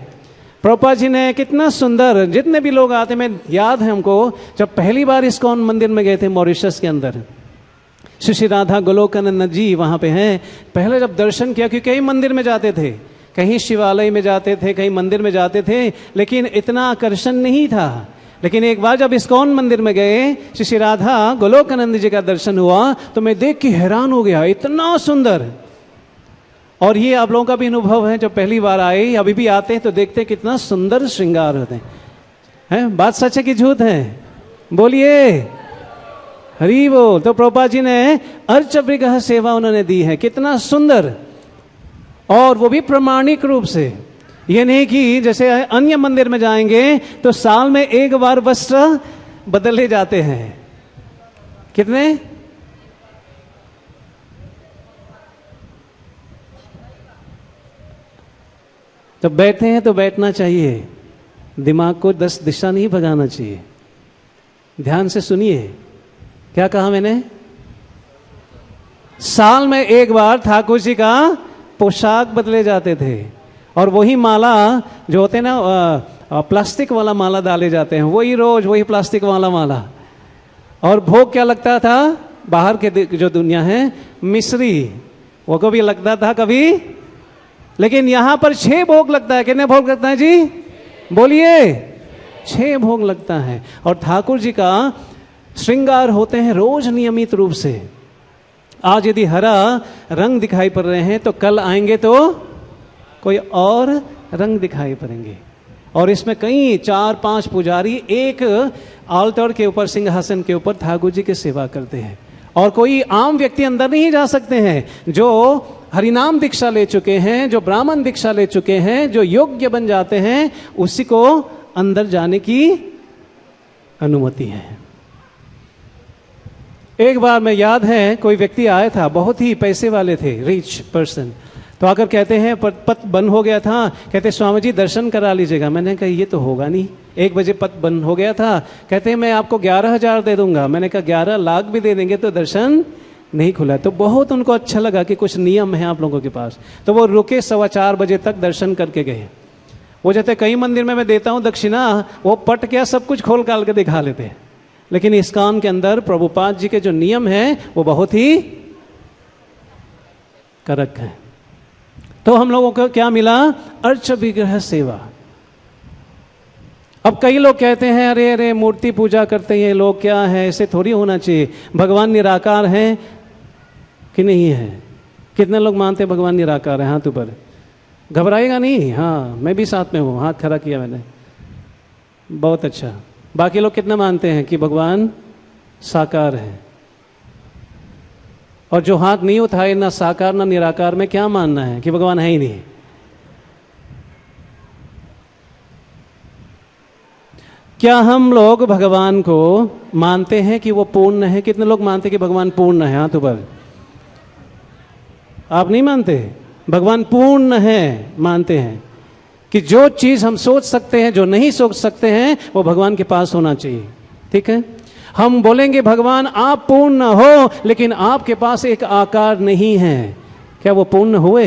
प्रभुपाद जी ने कितना सुंदर, जितने भी लोग आते, मैं याद है हमको जब पहली बार इस्कॉन मंदिर में गए थे मॉरिशस के अंदर, श्री राधा गोलोकानंद जी वहाँ पे हैं। पहले जब दर्शन किया, क्योंकि कई मंदिर में जाते थे, कहीं शिवालय में जाते थे, कहीं मंदिर में जाते थे, लेकिन इतना आकर्षण नहीं था। लेकिन एक बार जब इस्कॉन मंदिर में गए, श्री राधा गोलोकानंद जी का दर्शन हुआ, तो मैं देख के हैरान हो गया, इतना सुंदर। और ये आप लोगों का भी अनुभव है, जब पहली बार आए, अभी भी आते हैं तो देखते हैं कितना सुंदर श्रृंगार होते हैं। बात सच है कि झूठ है? बोलिए हरि बोल। तो प्रभुपाद जी ने अर्चवृगह सेवा उन्होंने दी है, कितना सुंदर, और वो भी प्रमाणिक रूप से। ये नहीं कि जैसे अन्य मंदिर में जाएंगे तो साल में एक बार वस्त्र बदले जाते हैं। कितने? तो बैठे हैं तो बैठना चाहिए, दिमाग को 10 दिशा नहीं भगाना चाहिए। ध्यान से सुनिए, क्या कहा मैंने? साल में एक बार ठाकुर जी का पोशाक बदले जाते थे, और वही माला जो होते हैं ना, प्लास्टिक वाला माला डाले जाते हैं, वही रोज वही प्लास्टिक वाला माला। और भोग क्या लगता था? बाहर के जो दुनिया है मिश्री, वो कभी लगता था कभी, लेकिन यहां पर 6 भोग लगता है। कितने भोग लगता है जी? बोलिए। 6 भोग लगता है। और ठाकुर जी का श्रृंगार होते हैं रोज नियमित रूप से। आज यदि हरा रंग दिखाई पड़ रहे हैं तो कल आएंगे तो कोई और रंग दिखाई पड़ेंगे। और इसमें कई 4-5 पुजारी एक आल्टर के ऊपर, सिंहासन के ऊपर ठाकुर जी की सेवा करते हैं। और कोई आम व्यक्ति अंदर नहीं जा सकते हैं। जो हरिनाम दीक्षा ले चुके हैं, जो ब्राह्मण दीक्षा ले चुके हैं, जो योग्य बन जाते हैं, उसी को अंदर जाने की अनुमति है। एक बार मैं याद है, कोई व्यक्ति आया था, बहुत ही पैसे वाले थे, रिच पर्सन। तो आकर कहते हैं पथ बंद हो गया था, कहते स्वामी जी दर्शन करा लीजिएगा। मैंने कहा ये तो होगा नहीं, 1 बजे पथ बंद हो गया था। कहते हैं मैं आपको 11,000 दे दूंगा। मैंने कहा 11 लाख भी दे देंगे तो दर्शन नहीं खुला। तो बहुत उनको अच्छा लगा कि कुछ नियम है आप लोगों के पास। तो वो रुके, 4:15 बजे तक दर्शन करके गए। वो जैसे कई मंदिर में मैं देता हूँ दक्षिणा, वो पट क्या सब कुछ खोल काल के दिखा लेते हैं। लेकिन इस्कॉन के अंदर प्रभुपाद जी के जो नियम हैं वो बहुत ही कड़क हैं। तो हम लोगों को क्या मिला? अर्च विग्रह सेवा। अब कई लोग कहते हैं अरे अरे मूर्ति पूजा करते हैं लोग, क्या है, ऐसे थोड़ी होना चाहिए। भगवान निराकार हैं कि नहीं है? कितने लोग मानते हैं भगवान निराकार है? हाथ ऊपर। घबराएगा नहीं? हाँ, मैं भी साथ में हूँ, हाथ खड़ा किया मैंने। बहुत अच्छा। बाकी लोग कितना मानते हैं कि भगवान साकार है? और जो हाथ नहीं उठाए, ना साकार ना निराकार में क्या मानना है? कि भगवान है ही नहीं। क्या हम लोग भगवान को मानते हैं कि वो पूर्ण है? कितने लोग मानते हैं कि भगवान पूर्ण है? हाथ ऊपर। आप नहीं मानते? भगवान पूर्ण है मानते हैं कि जो चीज हम सोच सकते हैं, जो नहीं सोच सकते हैं, वो भगवान के पास होना चाहिए। ठीक है? हम बोलेंगे भगवान आप पूर्ण हो, लेकिन आपके पास एक आकार नहीं है, क्या वो पूर्ण हुए?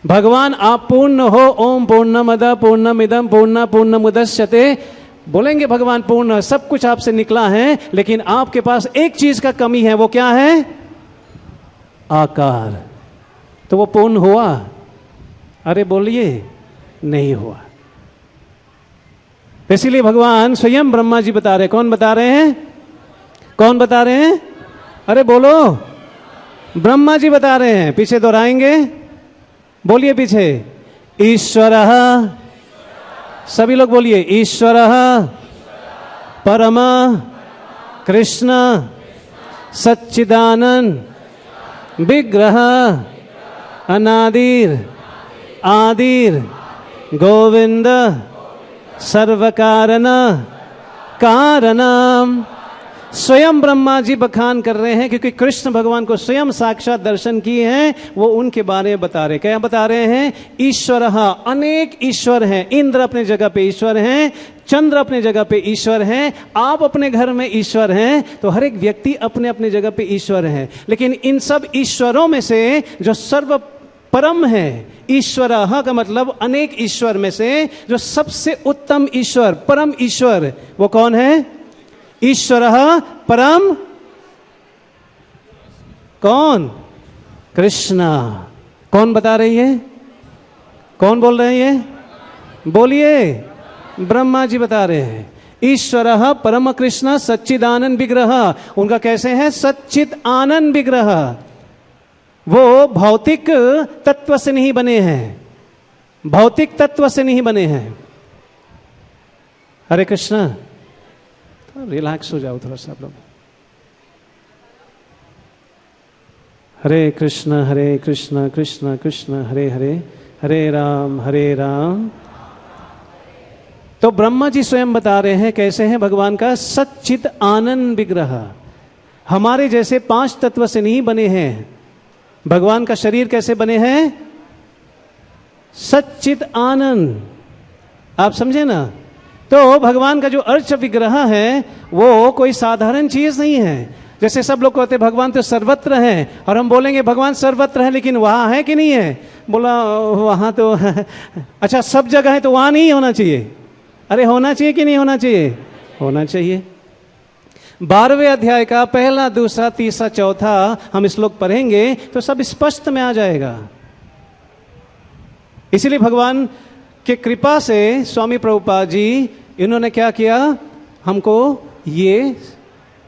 भगवान आप पूर्ण हो, ओम पूर्णमद पूर्णमिदं पूर्णमुदच्यते, बोलेंगे भगवान पूर्ण, सब कुछ आपसे निकला है, लेकिन आपके पास एक चीज का कमी है। वो क्या है? आकार। तो वो पूर्ण हुआ? अरे बोलिए, नहीं हुआ। इसीलिए भगवान स्वयं ब्रह्मा जी बता रहे। कौन बता रहे हैं? कौन बता रहे हैं? अरे बोलो, ब्रह्मा जी बता रहे हैं। पीछे दोहराएंगे, बोलिए पीछे। ईश्वरः, सभी लोग बोलिए, ईश्वरः परम कृष्ण सच्चिदानंद विग्रह अनादिर आदिर गोविंद सर्वकारण कारणम। स्वयं ब्रह्मा जी बखान कर रहे हैं, क्योंकि कृष्ण भगवान को स्वयं साक्षात दर्शन किए हैं। वो उनके बारे में बता रहे। क्या बता रहे हैं? ईश्वर, अनेक ईश्वर हैं। इंद्र अपने जगह पे ईश्वर हैं, चंद्र अपने जगह पे ईश्वर हैं, आप अपने घर में ईश्वर हैं। तो हर एक व्यक्ति अपने अपने जगह पे ईश्वर है। लेकिन इन सब ईश्वरों में से जो सर्व परम है, ईश्वर का मतलब अनेक ईश्वर में से जो सबसे उत्तम ईश्वर, परम ईश्वर, वो कौन है? ईश्वर परम कौन? कृष्णा। कौन बता रही है? कौन बोल रहे हैं? ये बोलिए, ब्रह्मा जी बता रहे हैं। ईश्वर परम कृष्ण सच्चिदानंद विग्रह। उनका कैसे है? सच्चिद आनंद विग्रह। वो भौतिक तत्व से नहीं बने हैं, भौतिक तत्व से नहीं बने हैं। हरे कृष्णा। रिलैक्स हो जाओ थोड़ा सा आप लोग। हरे कृष्ण कृष्ण कृष्ण हरे हरे, हरे राम हरे राम। तो ब्रह्मा जी स्वयं बता रहे हैं कैसे हैं भगवान का सच्चित आनंद विग्रह। हमारे जैसे 5 तत्व से नहीं बने हैं। भगवान का शरीर कैसे बने हैं? सच्चित आनंद। आप समझे ना? तो भगवान का जो अर्च विग्रह है वो कोई साधारण चीज नहीं है। जैसे सब लोग कहते हैं भगवान तो सर्वत्र है, और हम बोलेंगे भगवान सर्वत्र है, लेकिन वहां है कि नहीं है? बोला वहां तो अच्छा सब जगह है तो वहां नहीं होना चाहिए। अरे होना चाहिए कि नहीं होना चाहिए? होना चाहिए। 12वें अध्याय का 1, 2, 3, 4 हम श्लोक पढ़ेंगे तो सब स्पष्ट में आ जाएगा। इसलिए भगवान के कृपा से स्वामी प्रभुपाद जी इन्होंने क्या किया, हमको ये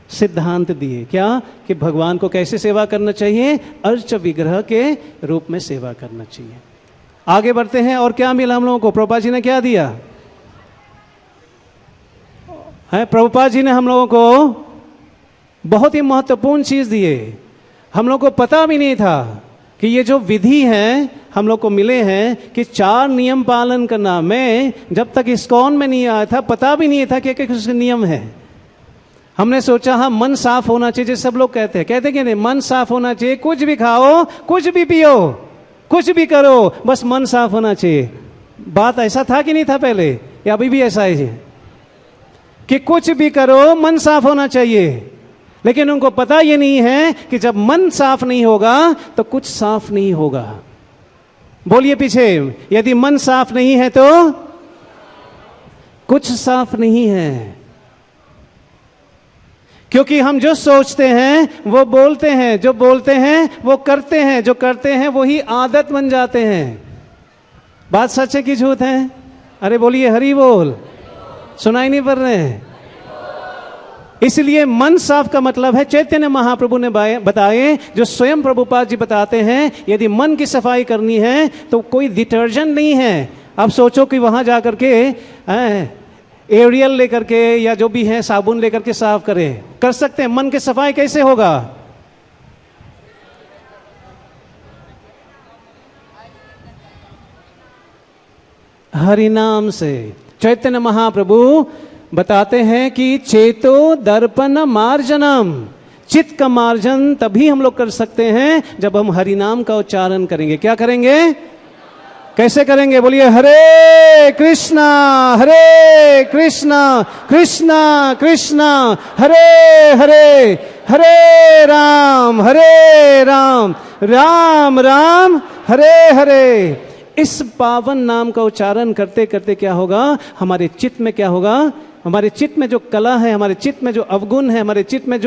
सिद्धांत दिए। क्या? कि भगवान को कैसे सेवा करना चाहिए? अर्च विग्रह के रूप में सेवा करना चाहिए। आगे बढ़ते हैं। और क्या मिला हम लोगों को? प्रभुपाद जी ने क्या दिया है? प्रभुपाद जी ने हम लोगों को बहुत ही महत्वपूर्ण चीज दिए। हम लोग को पता भी नहीं था कि ये जो विधि है हम लोग को मिले हैं कि 4 नियम पालन करना। मैं जब तक इस्कॉन में नहीं आया था पता भी नहीं था कि कुछ नियम है। हमने सोचा हाँ मन साफ होना चाहिए, जैसे सब लोग कहते हैं कि नहीं, मन साफ होना चाहिए, कुछ भी खाओ, कुछ भी पियो, कुछ भी करो, बस मन साफ होना चाहिए। बात ऐसा था कि नहीं था पहले, या अभी भी ऐसा है कि कुछ भी करो मन साफ होना चाहिए? लेकिन उनको पता ये नहीं है कि जब मन साफ नहीं होगा तो कुछ साफ नहीं होगा। बोलिए पीछे, यदि मन साफ नहीं है तो कुछ साफ नहीं है। क्योंकि हम जो सोचते हैं वो बोलते हैं, जो बोलते हैं वो करते हैं, जो करते हैं वही आदत बन जाते हैं। बात सच है कि झूठ है? अरे बोलिए हरि बोल। सुनाई नहीं पड़ रहे हैं? इसलिए मन साफ का मतलब है, चैतन्य महाप्रभु ने बताए, जो स्वयं प्रभुपाद जी बताते हैं, यदि मन की सफाई करनी है तो कोई डिटर्जेंट नहीं है। आप सोचो कि वहां जाकर के एरियल लेकर के या जो भी है साबुन लेकर के साफ करें, कर सकते हैं? मन की सफाई कैसे होगा? हरि नाम से। चैतन्य महाप्रभु बताते हैं कि चेतो दर्पण मार्जनम, चित्त का मार्जन तभी हम लोग कर सकते हैं जब हम हरि नाम का उच्चारण करेंगे। क्या करेंगे? कैसे करेंगे? बोलिए हरे कृष्णा कृष्णा कृष्णा हरे हरे, हरे राम राम राम हरे हरे। इस पावन नाम का उच्चारण करते करते क्या होगा? हमारे चित्त में क्या होगा? हमारे चित्त में जो कला है, हमारे चित्त में जो अवगुण है, हमारे चित्त में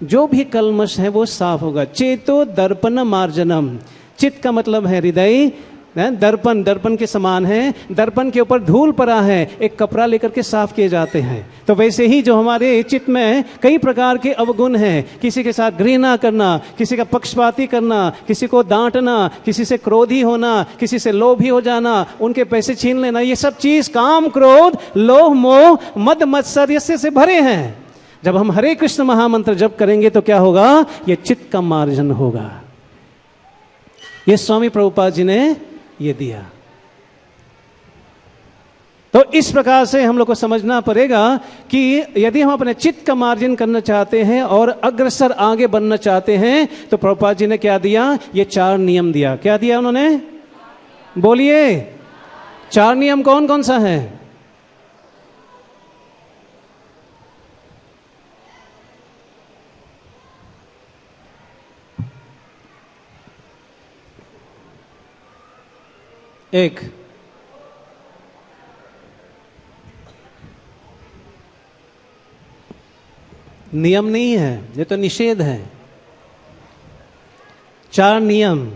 जो भी कलमश है वो साफ होगा। चेतो दर्पण मार्जनम। चित्त का मतलब है हृदय। दर्पण, दर्पण के समान है। दर्पण के ऊपर धूल पड़ा है, एक कपड़ा लेकर के साफ किए जाते हैं। तो वैसे ही जो हमारे चित्त में कई प्रकार के अवगुण हैं, किसी के साथ घृणा करना, किसी का पक्षपाती करना, किसी को डांटना, किसी से क्रोधी होना, किसी से लोभी हो जाना, उनके पैसे छीन लेना, ये सब चीज काम, क्रोध, लोभ, मोह, मद मत्सर से भरे हैं। जब हम हरे कृष्ण महामंत्र जप करेंगे तो क्या होगा? ये चित्त का मार्जन होगा। ये स्वामी प्रभुपाद जी ने ये दिया। तो इस प्रकार से हम लोग को समझना पड़ेगा कि यदि हम अपने चित्त का मार्जन करना चाहते हैं और अग्रसर आगे बढ़ना चाहते हैं तो प्रभुपाद जी ने क्या दिया? ये 4 नियम दिया। क्या दिया उन्होंने? बोलिए 4 नियम कौन कौन सा है? एक, नियम नहीं है, ये तो निषेध है। 4 नियम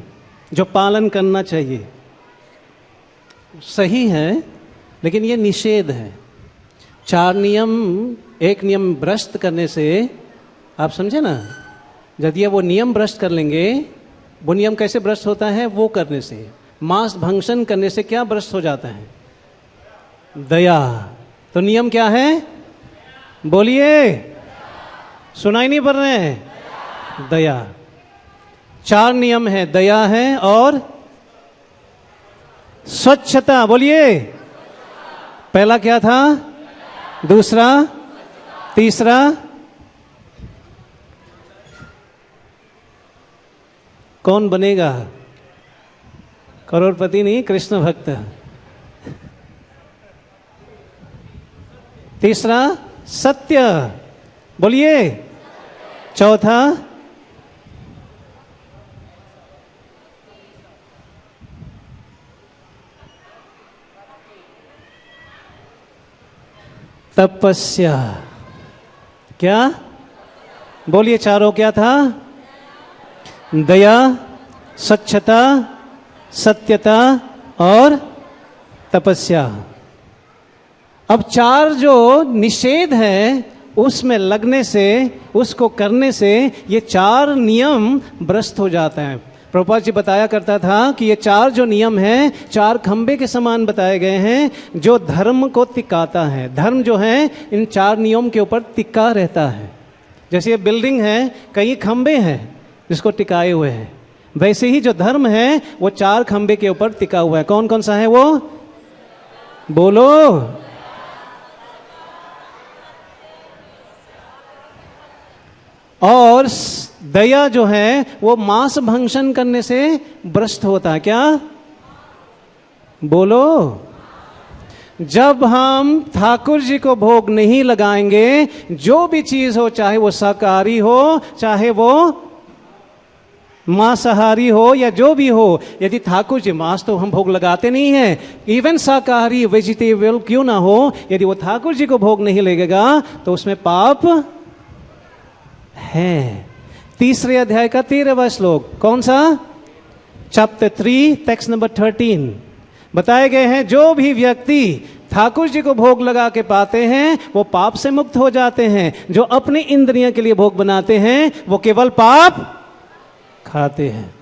जो पालन करना चाहिए, सही है लेकिन ये निषेध है। 4 नियम, एक नियम भ्रष्ट करने से, आप समझे ना, यदि वो नियम भ्रष्ट कर लेंगे, वो नियम कैसे भ्रष्ट होता है? वो करने से, मांस भंशन करने से क्या भ्रष्ट हो जाता है? दया। तो नियम क्या है? बोलिए, सुनाई नहीं पड़ रहे हैं? दया। 4 नियम है, दया है और स्वच्छता, बोलिए। पहला क्या था? दूसरा, तीसरा, कौन बनेगा करोड़पति? नहीं, कृष्ण भक्त। तीसरा, सत्य, बोलिए। चौथा, तपस्या। क्या? बोलिए, चारों क्या था? दया, स्वच्छता, सत्यता और तपस्या। अब चार जो निषेध है उसमें लगने से, उसको करने से ये चार नियम भ्रष्ट हो जाते हैं। प्रभुपाद जी बताया करता था कि ये चार जो नियम हैं, चार खंबे के समान बताए गए हैं जो धर्म को टिकाता है। धर्म जो है इन चार नियम के ऊपर टिका रहता है। जैसे ये बिल्डिंग है, कई खंबे हैं जिसको टिकाए हुए हैं, वैसे ही जो धर्म है वो चार खंबे के ऊपर टिका हुआ है। कौन कौन सा है वो? बोलो। और दया जो है वो मांस भक्षण करने से भ्रष्ट होता है। क्या? बोलो। जब हम ठाकुर जी को भोग नहीं लगाएंगे, जो भी चीज हो, चाहे वो शाकाहारी हो, चाहे वो मांसाहारी हो या जो भी हो, यदि ठाकुर जी, मांस तो हम भोग लगाते नहीं हैं, इवन शाकाहारी वेजिटेबल क्यों ना हो, यदि वो ठाकुर जी को भोग नहीं लगेगा तो उसमें पाप है। तीसरे अध्याय का 13वां श्लोक, कौन सा? चैप्टर 3 टेक्स्ट नंबर 13 बताए गए हैं, जो भी व्यक्ति ठाकुर जी को भोग लगा के पाते हैं वो पाप से मुक्त हो जाते हैं। जो अपनी इंद्रियों के लिए भोग बनाते हैं वो केवल पाप खाते हैं।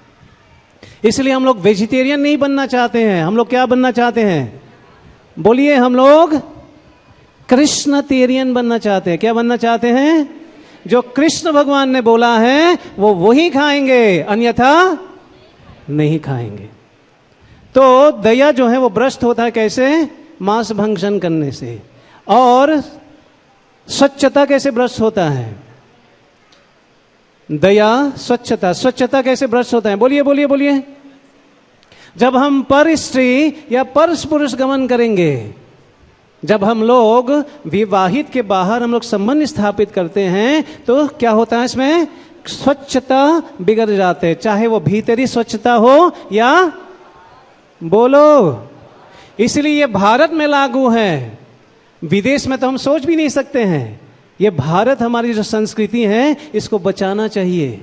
इसलिए हम लोग वेजिटेरियन नहीं बनना चाहते हैं। हम लोग क्या बनना चाहते हैं? बोलिए। हम लोग कृष्णतेरियन बनना चाहते हैं। क्या बनना चाहते हैं? जो कृष्ण भगवान ने बोला है वो वही खाएंगे, अन्यथा नहीं खाएंगे। तो दया जो है वो भ्रष्ट होता है कैसे? मांस भक्षण करने से। और स्वच्छता कैसे भ्रष्ट होता है? दया, स्वच्छता। स्वच्छता कैसे भ्रष्ट होता है? बोलिए बोलिए बोलिए। जब हम पर स्त्री या पर पुरुष गमन करेंगे, जब हम लोग विवाहित के बाहर हम लोग संबंध स्थापित करते हैं तो क्या होता है? इसमें स्वच्छता बिगड़ जाते हैं, चाहे वो भीतरी स्वच्छता हो या बोलो। इसलिए ये भारत में लागू है, विदेश में तो हम सोच भी नहीं सकते हैं। ये भारत, हमारी जो संस्कृति है, इसको बचाना चाहिए।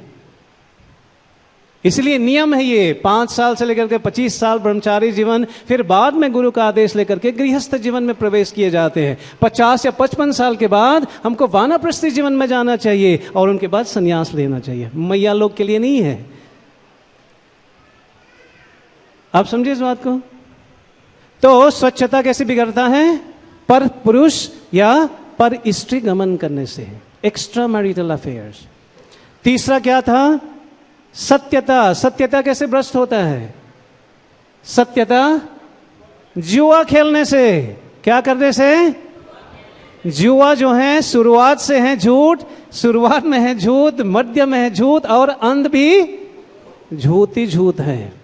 इसलिए नियम है ये 5 साल से लेकर के 25 साल ब्रह्मचारी जीवन, फिर बाद में गुरु का आदेश लेकर के गृहस्थ जीवन में प्रवेश किए जाते हैं। 50 या 55 साल के बाद हमको वानप्रस्थी जीवन में जाना चाहिए और उनके बाद संन्यास लेना चाहिए। मैया लोग के लिए नहीं है। आप समझिए इस बात को। तो स्वच्छता कैसे बिगड़ता है? पर पुरुष या पर स्त्री गमन करने से, एक्स्ट्रा मैरिटल अफेयर्स। तीसरा क्या था? सत्यता। सत्यता कैसे भ्रष्ट होता है? सत्यता जुआ खेलने से। क्या करने से? जुआ जो है शुरुआत से है झूठ, शुरुआत में है झूठ, मध्य में है झूठ और अंत भी झूठ ही झूठ है।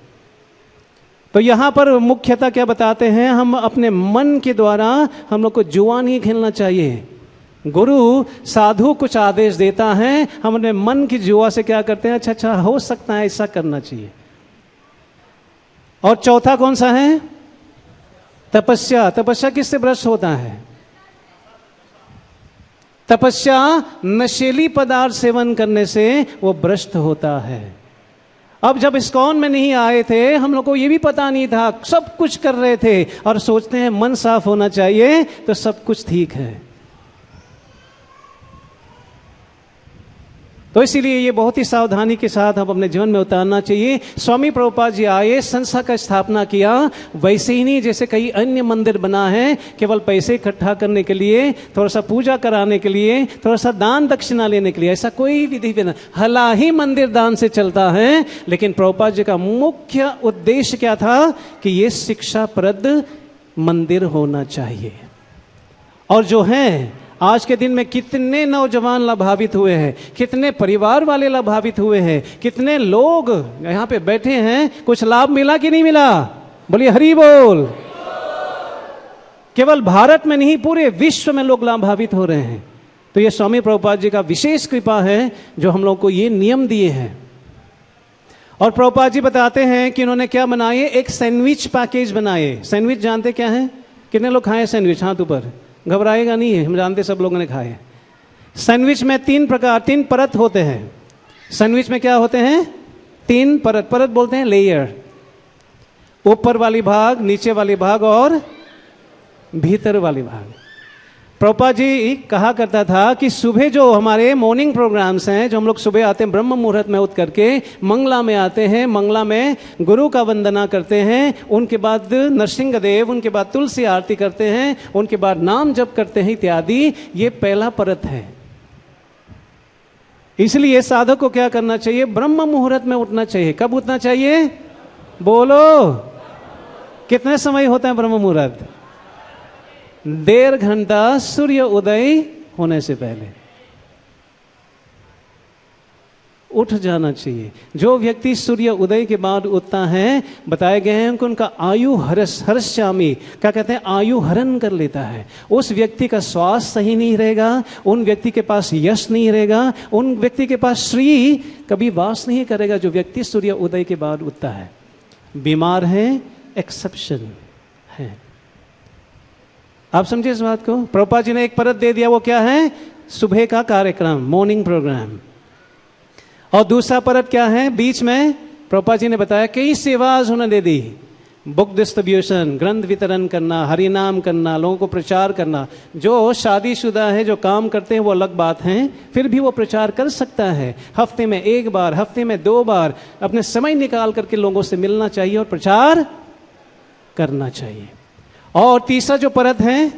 तो यहां पर मुख्यतः क्या बताते हैं? हम अपने मन के द्वारा हम लोग को जुआ नहीं खेलना चाहिए। गुरु साधु कुछ आदेश देता है, हम अपने मन की जुआ से क्या करते हैं? अच्छा हो सकता है ऐसा करना चाहिए। और चौथा कौन सा है? तपस्या। तपस्या किससे भ्रष्ट होता है? तपस्या नशीली पदार्थ सेवन करने से वो भ्रष्ट होता है। अब जब इस्कॉन में नहीं आए थे, हम लोग को ये भी पता नहीं था, सब कुछ कर रहे थे और सोचते हैं मन साफ होना चाहिए तो सब कुछ ठीक है। तो इसीलिए ये बहुत ही सावधानी के साथ हम अपने जीवन में उतारना चाहिए। स्वामी प्रभुपाद जी आए, संस्था का स्थापना किया, वैसे ही नहीं जैसे कई अन्य मंदिर बना है केवल पैसे इकट्ठा करने के लिए, थोड़ा सा पूजा कराने के लिए, थोड़ा सा दान दक्षिणा लेने के लिए, ऐसा कोई विधि भी नहीं। हला ही मंदिर दान से चलता है, लेकिन प्रभुपाद जी का मुख्य उद्देश्य क्या था कि ये शिक्षाप्रद मंदिर होना चाहिए। और जो है आज के दिन में कितने नौजवान लाभान्वित हुए हैं, कितने परिवार वाले लाभान्वित हुए हैं, कितने लोग यहाँ पे बैठे हैं, कुछ लाभ मिला कि नहीं मिला? बोलिए हरि बोल। केवल भारत में नहीं, पूरे विश्व में लोग लाभान्वित हो रहे हैं। तो ये स्वामी प्रभुपाद जी का विशेष कृपा है जो हम लोग को ये नियम दिए हैं। और प्रभुपाद जी बताते हैं कि उन्होंने क्या बनाए, एक सैंडविच पैकेज बनाए। सैंडविच जानते क्या है? कितने लोग खाए सैंडविच? हाथ ऊपर। घबराएगा नहीं है, हम जानते सब लोगों ने खाए। सैंडविच में तीन परत होते हैं। सैंडविच में क्या होते हैं? 3 परत। परत बोलते हैं लेयर। ऊपर वाली भाग, नीचे वाली भाग और भीतर वाली भाग। प्रभुपाद जी कहा करता था कि सुबह जो हमारे मॉर्निंग प्रोग्राम्स हैं, जो हम लोग सुबह आते हैं ब्रह्म मुहूर्त में उठ करके, मंगला में आते हैं, मंगला में गुरु का वंदना करते हैं, उनके बाद नरसिंह देव, उनके बाद तुलसी आरती करते हैं, उनके बाद नाम जप करते हैं इत्यादि। ये पहला परत है। इसलिए साधक को क्या करना चाहिए? ब्रह्म मुहूर्त में उठना चाहिए। कब उठना चाहिए? बोलो। कितने समय होता है ब्रह्म मुहूर्त? 1.5 घंटा सूर्य उदय होने से पहले उठ जाना चाहिए। जो व्यक्ति सूर्य उदय के बाद उठता है, बताए गए हैं कि उनका आयु हर्षामी, क्या कहते हैं, आयु हरण कर लेता है। उस व्यक्ति का स्वास्थ्य सही नहीं रहेगा, उन व्यक्ति के पास यश नहीं रहेगा, उन व्यक्ति के पास श्री कभी वास नहीं करेगा। जो व्यक्ति सूर्य उदय के बाद उठता है, बीमार है, एक्सेप्शन है। आप समझिए इस बात को। प्रभुपाद जी ने एक परत दे दिया, वो क्या है? सुबह का कार्यक्रम, मॉर्निंग प्रोग्राम। और दूसरा परत क्या है? बीच में प्रभुपाद जी ने बताया कई सेवा उन्होंने दे दी। बुक डिस्ट्रीब्यूशन, ग्रंथ वितरण करना, हरिनाम करना, लोगों को प्रचार करना। जो शादीशुदा है, जो काम करते हैं, वो अलग बात है, फिर भी वो प्रचार कर सकता है। हफ्ते में 1 बार, हफ्ते में 2 बार अपने समय निकाल करके लोगों से मिलना चाहिए और प्रचार करना चाहिए। और तीसरा जो परत है,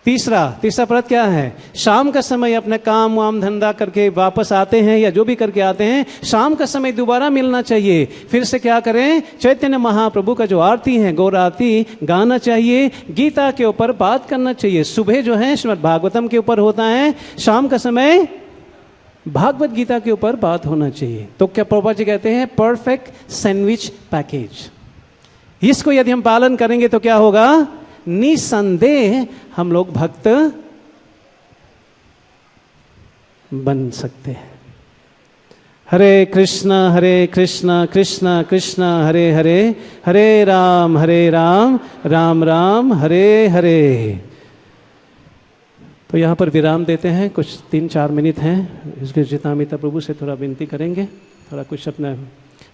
तीसरा परत क्या है? शाम का समय अपने काम वाम धंधा करके वापस आते हैं या जो भी करके आते हैं, शाम का समय दोबारा मिलना चाहिए। फिर से क्या करें? चैतन्य महाप्रभु का जो आरती है, गौर आरती गाना चाहिए, गीता के ऊपर बात करना चाहिए। सुबह जो है श्रीमद् भागवतम के ऊपर होता है, शाम का समय भागवत गीता के ऊपर बात होना चाहिए। तो क्या प्रभुपाद जी कहते हैं? Perfect sandwich package. इसको यदि हम पालन करेंगे तो क्या होगा? निसंदेह हम लोग भक्त बन सकते हैं। हरे कृष्णा कृष्णा कृष्ण हरे हरे, हरे राम राम राम हरे हरे। तो यहाँ पर विराम देते हैं। कुछ 3-4 मिनट हैं। इसके जितामिता प्रभु से थोड़ा विनती करेंगे, थोड़ा कुछ अपने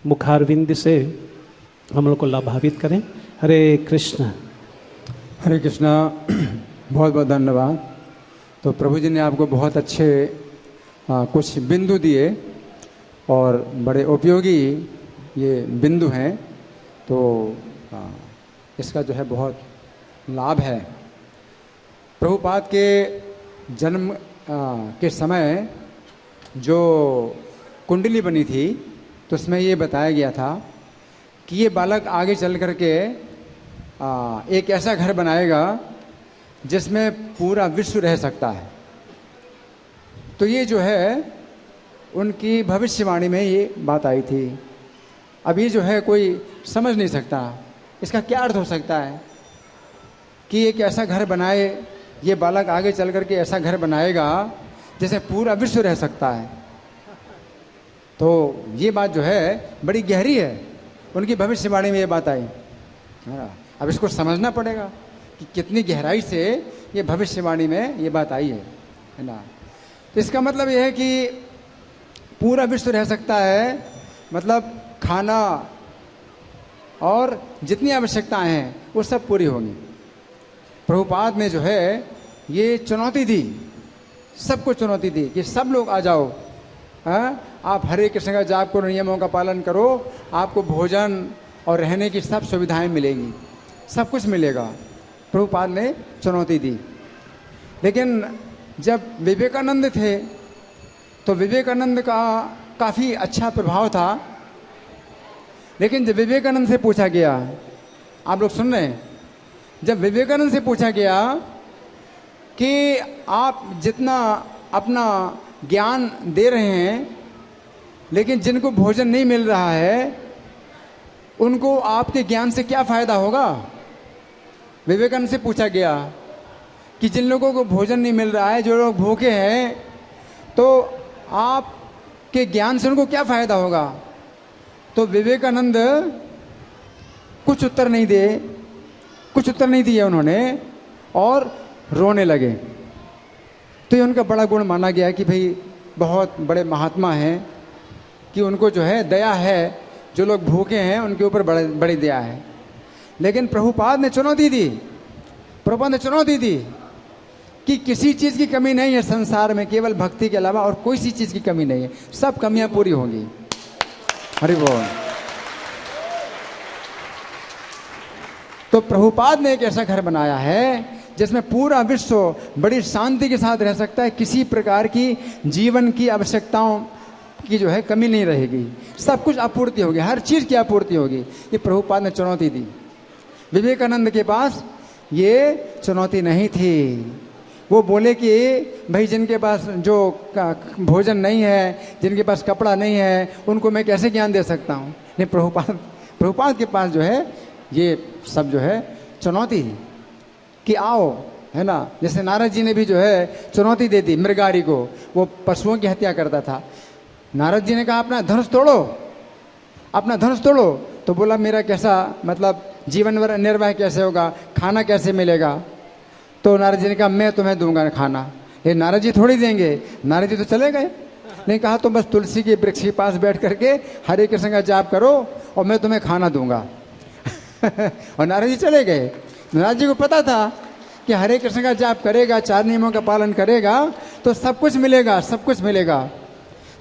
मुखारविंद से हम लोग को लाभान्वित करें। हरे कृष्णा। बहुत बहुत धन्यवाद। तो प्रभु जी ने आपको बहुत अच्छे कुछ बिंदु दिए और बड़े उपयोगी ये बिंदु हैं। तो इसका जो है बहुत लाभ है। प्रभुपाद के जन्म के समय जो कुंडली बनी थी, तो उसमें ये बताया गया था कि ये बालक आगे चल करके एक ऐसा घर बनाएगा जिसमें पूरा विश्व रह सकता है। तो ये जो है उनकी भविष्यवाणी में ये बात आई थी। अब ये जो है कोई समझ नहीं सकता इसका क्या अर्थ हो सकता है कि एक ऐसा घर बनाए, ये बालक आगे चल करके ऐसा घर बनाएगा जिसमें पूरा विश्व रह सकता है। तो ये बात जो है बड़ी गहरी है, उनकी भविष्यवाणी में ये बात आई। अब इसको समझना पड़ेगा कि कितनी गहराई से ये भविष्यवाणी में ये बात आई है ना। तो इसका मतलब ये है कि पूरा विश्व रह सकता है, मतलब खाना और जितनी आवश्यकताएं हैं वो सब पूरी होंगी। प्रभुपाद ने जो है ये चुनौती दी, सबको चुनौती दी कि सब लोग आ जाओ आप हरे कृष्ण का जाप करो, नियमों का पालन करो, आपको भोजन और रहने की सब सुविधाएं मिलेंगी, सब कुछ मिलेगा। प्रभुपाद ने चुनौती दी। लेकिन जब विवेकानंद थे तो विवेकानंद का काफ़ी अच्छा प्रभाव था। लेकिन जब विवेकानंद से पूछा गया, आप लोग सुन रहे हैं, जब विवेकानंद से पूछा गया कि आप जितना अपना ज्ञान दे रहे हैं लेकिन जिनको भोजन नहीं मिल रहा है उनको आपके ज्ञान से क्या फ़ायदा होगा। विवेकानंद से पूछा गया कि जिन लोगों को भोजन नहीं मिल रहा है, जो लोग भूखे हैं, तो आपके ज्ञान से उनको क्या फ़ायदा होगा। तो विवेकानंद कुछ उत्तर नहीं दिए उन्होंने और रोने लगे। तो ये उनका बड़ा गुण माना गया कि भाई बहुत बड़े महात्मा हैं कि उनको जो है दया है, जो लोग भूखे हैं उनके ऊपर बड़ी दया है। लेकिन प्रभुपाद ने चुनौती दी कि किसी चीज़ की कमी नहीं है संसार में, केवल भक्ति के अलावा और कोई सी चीज़ की कमी नहीं है, सब कमियां पूरी होंगी। हरि बोल। तो प्रभुपाद ने एक ऐसा घर बनाया है जिसमें पूरा विश्व बड़ी शांति के साथ रह सकता है, किसी प्रकार की जीवन की आवश्यकताओं की जो है कमी नहीं रहेगी, सब कुछ आपूर्ति होगी, हर चीज़ की आपूर्ति होगी। ये प्रभुपाद ने चुनौती दी। विवेकानंद के पास ये चुनौती नहीं थी। वो बोले कि भाई जिनके पास जो भोजन नहीं है, जिनके पास कपड़ा नहीं है, उनको मैं कैसे ज्ञान दे सकता हूँ। नहीं, प्रभुपाद के पास जो है ये सब जो है चुनौती कि आओ, है ना। जैसे नारद जी ने भी जो है चुनौती दे दी मृगारी को, वो पशुओं की हत्या करता था। नारद जी ने कहा अपना धनुष तोड़ो, तो बोला मेरा कैसा मतलब जीवन निर्वाह कैसे होगा, खाना कैसे मिलेगा। तो नारद जी ने कहा मैं तुम्हें दूंगा खाना। ये नारद जी थोड़ी देंगे, नारद जी तो चले गए। नहीं, कहा तुम बस तुलसी के वृक्ष के पास बैठ करके हरे कृष्ण का जाप करो और मैं तुम्हें खाना दूंगा। और नारद जी चले गए। नारद जी को पता था कि हरे कृष्ण का जाप करेगा, 4 नियमों का पालन करेगा तो सब कुछ मिलेगा,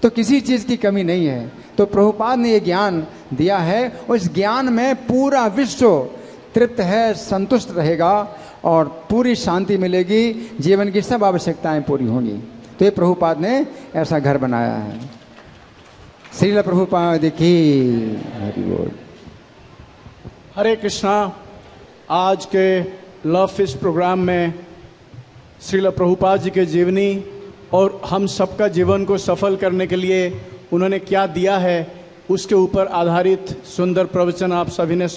तो किसी चीज़ की कमी नहीं है। तो प्रभुपाद ने ये ज्ञान दिया है और इस ज्ञान में पूरा विश्व तृप्त है, संतुष्ट रहेगा और पूरी शांति मिलेगी, जीवन की सब आवश्यकताएं पूरी होंगी। तो ये प्रभुपाद ने ऐसा घर बनाया है। श्रील प्रभुपाद की हरि बोल। हरे कृष्णा। आज के लव फिस्ट प्रोग्राम में श्रील प्रभुपाद जी के जीवनी और हम सबका जीवन को सफल करने के लिए उन्होंने क्या दिया है उसके ऊपर आधारित सुंदर प्रवचन आप सभी ने